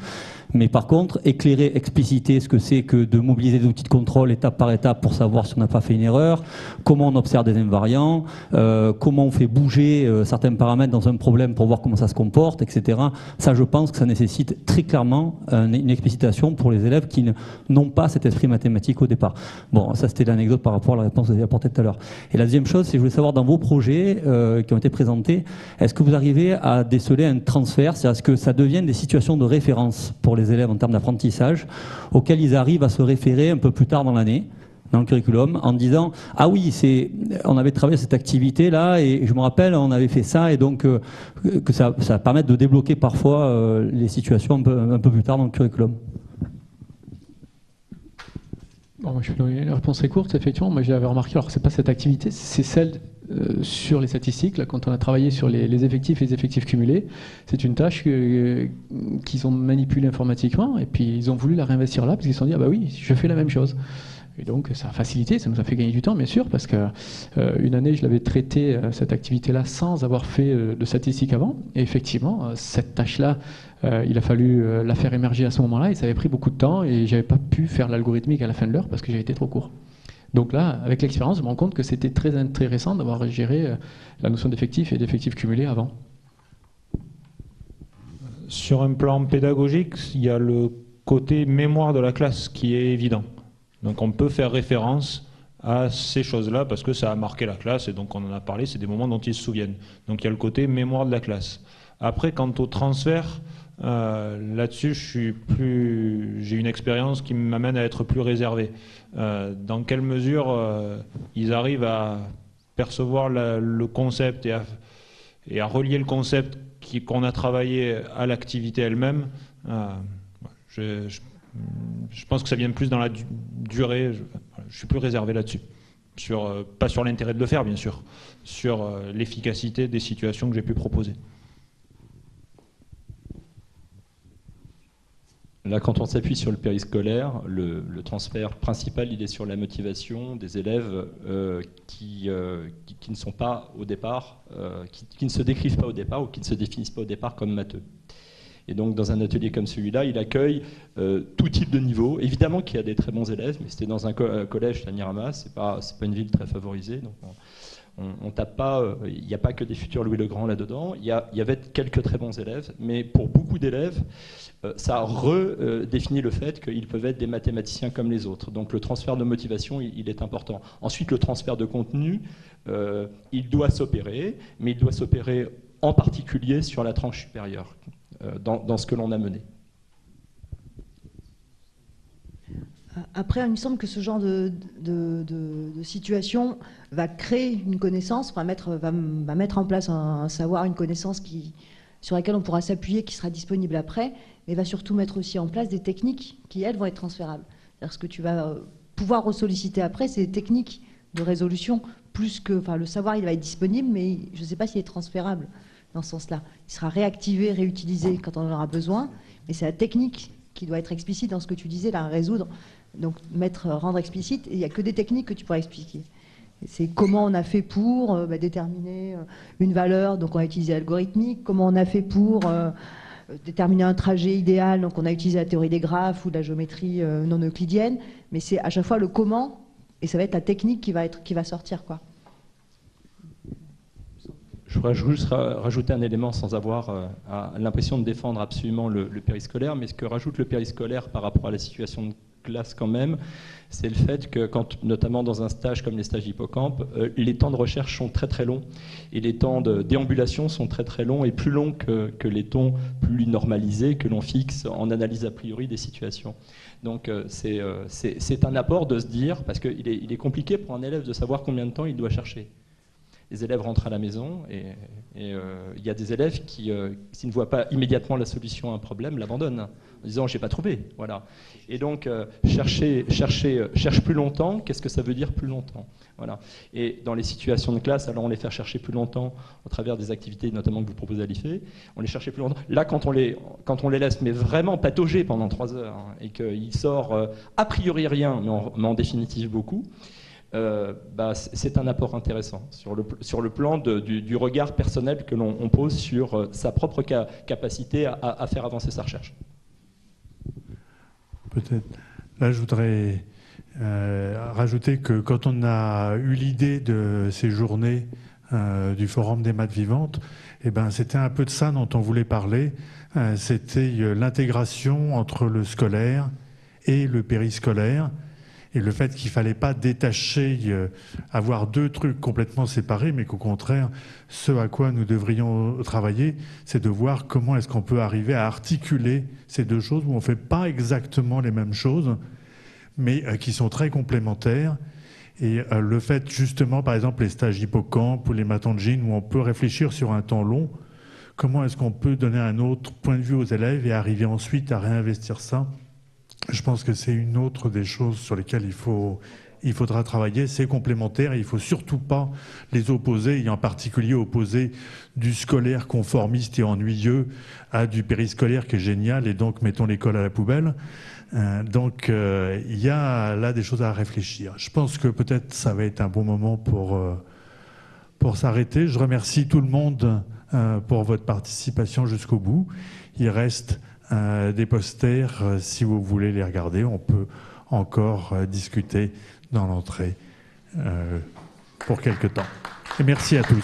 Mais par contre, éclairer, expliciter ce que c'est que de mobiliser des outils de contrôle étape par étape pour savoir si on n'a pas fait une erreur, comment on observe des invariants, comment on fait bouger certains paramètres dans un problème pour voir comment ça se comporte, etc. Ça, je pense que ça nécessite très clairement une explicitation pour les élèves qui n'ont pas cet esprit mathématique au départ. Bon, ça c'était l'anecdote par rapport à la réponse que vous avez apportée tout à l'heure. Et la deuxième chose, c'est que je voulais savoir dans vos projets qui ont été présentés, est-ce que vous arrivez à déceler un transfert, c'est-à-dire est-ce que ça devient des situations de référence pour les élèves en termes d'apprentissage, auxquelles ils arrivent à se référer un peu plus tard dans l'année, dans le curriculum, en disant « Ah oui, on avait travaillé cette activité-là, et je me rappelle, on avait fait ça, et donc que ça permette de débloquer parfois les situations un peu plus tard dans le curriculum. » Bon, je vais donner une réponse très courte. Effectivement, moi j'avais remarqué, alors c'est pas cette activité, c'est celle sur les statistiques, là, quand on a travaillé sur les effectifs et les effectifs cumulés. C'est une tâche qu'ils ont manipulée informatiquement, et puis ils ont voulu la réinvestir là, parce qu'ils se sont dit « Ah bah oui, je fais la même chose ». Et donc ça a facilité, ça nous a fait gagner du temps bien sûr, parce que une année je l'avais traité cette activité-là sans avoir fait de statistiques avant, et effectivement cette tâche-là, il a fallu la faire émerger à ce moment-là, et ça avait pris beaucoup de temps, et j'avais pas pu faire l'algorithmique à la fin de l'heure parce que j'avais été trop court. Donc là, avec l'expérience, je me rends compte que c'était très intéressant d'avoir géré la notion d'effectif et d'effectif cumulé avant. Sur un plan pédagogique, il y a le côté mémoire de la classe qui est évident. Donc on peut faire référence à ces choses-là parce que ça a marqué la classe et donc on en a parlé, c'est des moments dont ils se souviennent. Donc il y a le côté mémoire de la classe. Après, quant au transfert, là-dessus j'ai une expérience qui m'amène à être plus réservé. Dans quelle mesure ils arrivent à percevoir le concept et à relier le concept qu'on a travaillé à l'activité elle-même, je pense que ça vient plus dans la durée. Je suis plus réservé là-dessus. Pas sur l'intérêt de le faire, bien sûr, sur l'efficacité des situations que j'ai pu proposer. Là, quand on s'appuie sur le périscolaire, le transfert principal, il est sur la motivation des élèves qui ne sont pas au départ, qui ne se décrivent pas au départ ou qui ne se définissent pas au départ comme matheux. Et donc, dans un atelier comme celui-là, il accueille tout type de niveau. Évidemment qu'il y a des très bons élèves, mais c'était dans un collège, Tanirama, c'est pas une ville très favorisée. Donc on tape pas, il n'y a pas que des futurs Louis le Grand là-dedans. Il y avait quelques très bons élèves, mais pour beaucoup d'élèves, ça a redéfini le fait qu'ils peuvent être des mathématiciens comme les autres. Donc le transfert de motivation, il est important. Ensuite, le transfert de contenu, il doit s'opérer, mais il doit s'opérer en particulier sur la tranche supérieure, dans ce que l'on a mené. Après, il me semble que ce genre de situation va créer une connaissance, va mettre en place un savoir, une connaissance sur laquelle on pourra s'appuyer, qui sera disponible après, mais va surtout mettre aussi en place des techniques qui, elles, vont être transférables. C'est-à-dire ce que tu vas pouvoir ressolliciter après, c'est des techniques de résolution, plus que... Enfin, le savoir, il va être disponible, mais je ne sais pas s'il est transférable dans ce sens-là. Il sera réactivé, réutilisé quand on en aura besoin, mais c'est la technique qui doit être explicite dans ce que tu disais, là, résoudre. Donc, rendre explicite, et il n'y a que des techniques que tu pourras expliquer. C'est comment on a fait pour déterminer une valeur, donc on a utilisé l'algorithmique, comment on a fait pour déterminer un trajet idéal, donc on a utilisé la théorie des graphes ou de la géométrie non euclidienne, mais c'est à chaque fois le comment, et ça va être la technique qui va sortir, quoi. Je voudrais juste rajouter un élément sans avoir l'impression de défendre absolument le périscolaire, mais ce que rajoute le périscolaire par rapport à la situation de classe quand même, c'est le fait que, notamment dans un stage comme les stages hippocampe, les temps de recherche sont très très longs et les temps de déambulation sont très très longs et plus longs que les temps plus normalisés que l'on fixe en analyse a priori des situations. Donc c'est un apport de se dire, parce qu'il est compliqué pour un élève de savoir combien de temps il doit chercher. Les élèves rentrent à la maison et il y a des élèves qui, s'ils ne voient pas immédiatement la solution à un problème, l'abandonnent en disant j'ai pas trouvé. Voilà. Et donc cherche plus longtemps. Qu'est-ce que ça veut dire plus longtemps? Voilà. Et dans les situations de classe, alors on les fait chercher plus longtemps au travers des activités notamment que vous proposez à l'IFE. On les cherchait plus longtemps. Là, quand on les laisse mais vraiment patauger pendant 3 heures et qu'il sort a priori rien, mais en définitive beaucoup. C'est un apport intéressant sur le plan du regard personnel que l'on pose sur sa propre capacité à faire avancer sa recherche. Peut-être. Là, je voudrais rajouter que quand on a eu l'idée de ces journées du Forum des maths vivantes, c'était un peu de ça dont on voulait parler. C'était l'intégration entre le scolaire et le périscolaire. Et le fait qu'il ne fallait pas détacher, avoir 2 trucs complètement séparés, mais qu'au contraire, ce à quoi nous devrions travailler, c'est de voir comment est-ce qu'on peut arriver à articuler ces 2 choses où on ne fait pas exactement les mêmes choses, mais qui sont très complémentaires. Et le fait, justement, par exemple, les stages hippocampe ou les matangines, où on peut réfléchir sur un temps long, comment est-ce qu'on peut donner un autre point de vue aux élèves et arriver ensuite à réinvestir ça. Je pense que c'est une autre des choses sur lesquelles il faudra travailler. C'est complémentaire et il ne faut surtout pas les opposer, et en particulier opposer du scolaire conformiste et ennuyeux à du périscolaire qui est génial, et donc mettons l'école à la poubelle. Donc il y a là des choses à réfléchir. Je pense que peut-être ça va être un bon moment pour s'arrêter. Je remercie tout le monde pour votre participation jusqu'au bout. Il reste des posters, si vous voulez les regarder, on peut encore discuter dans l'entrée pour quelque temps. Et merci à tous.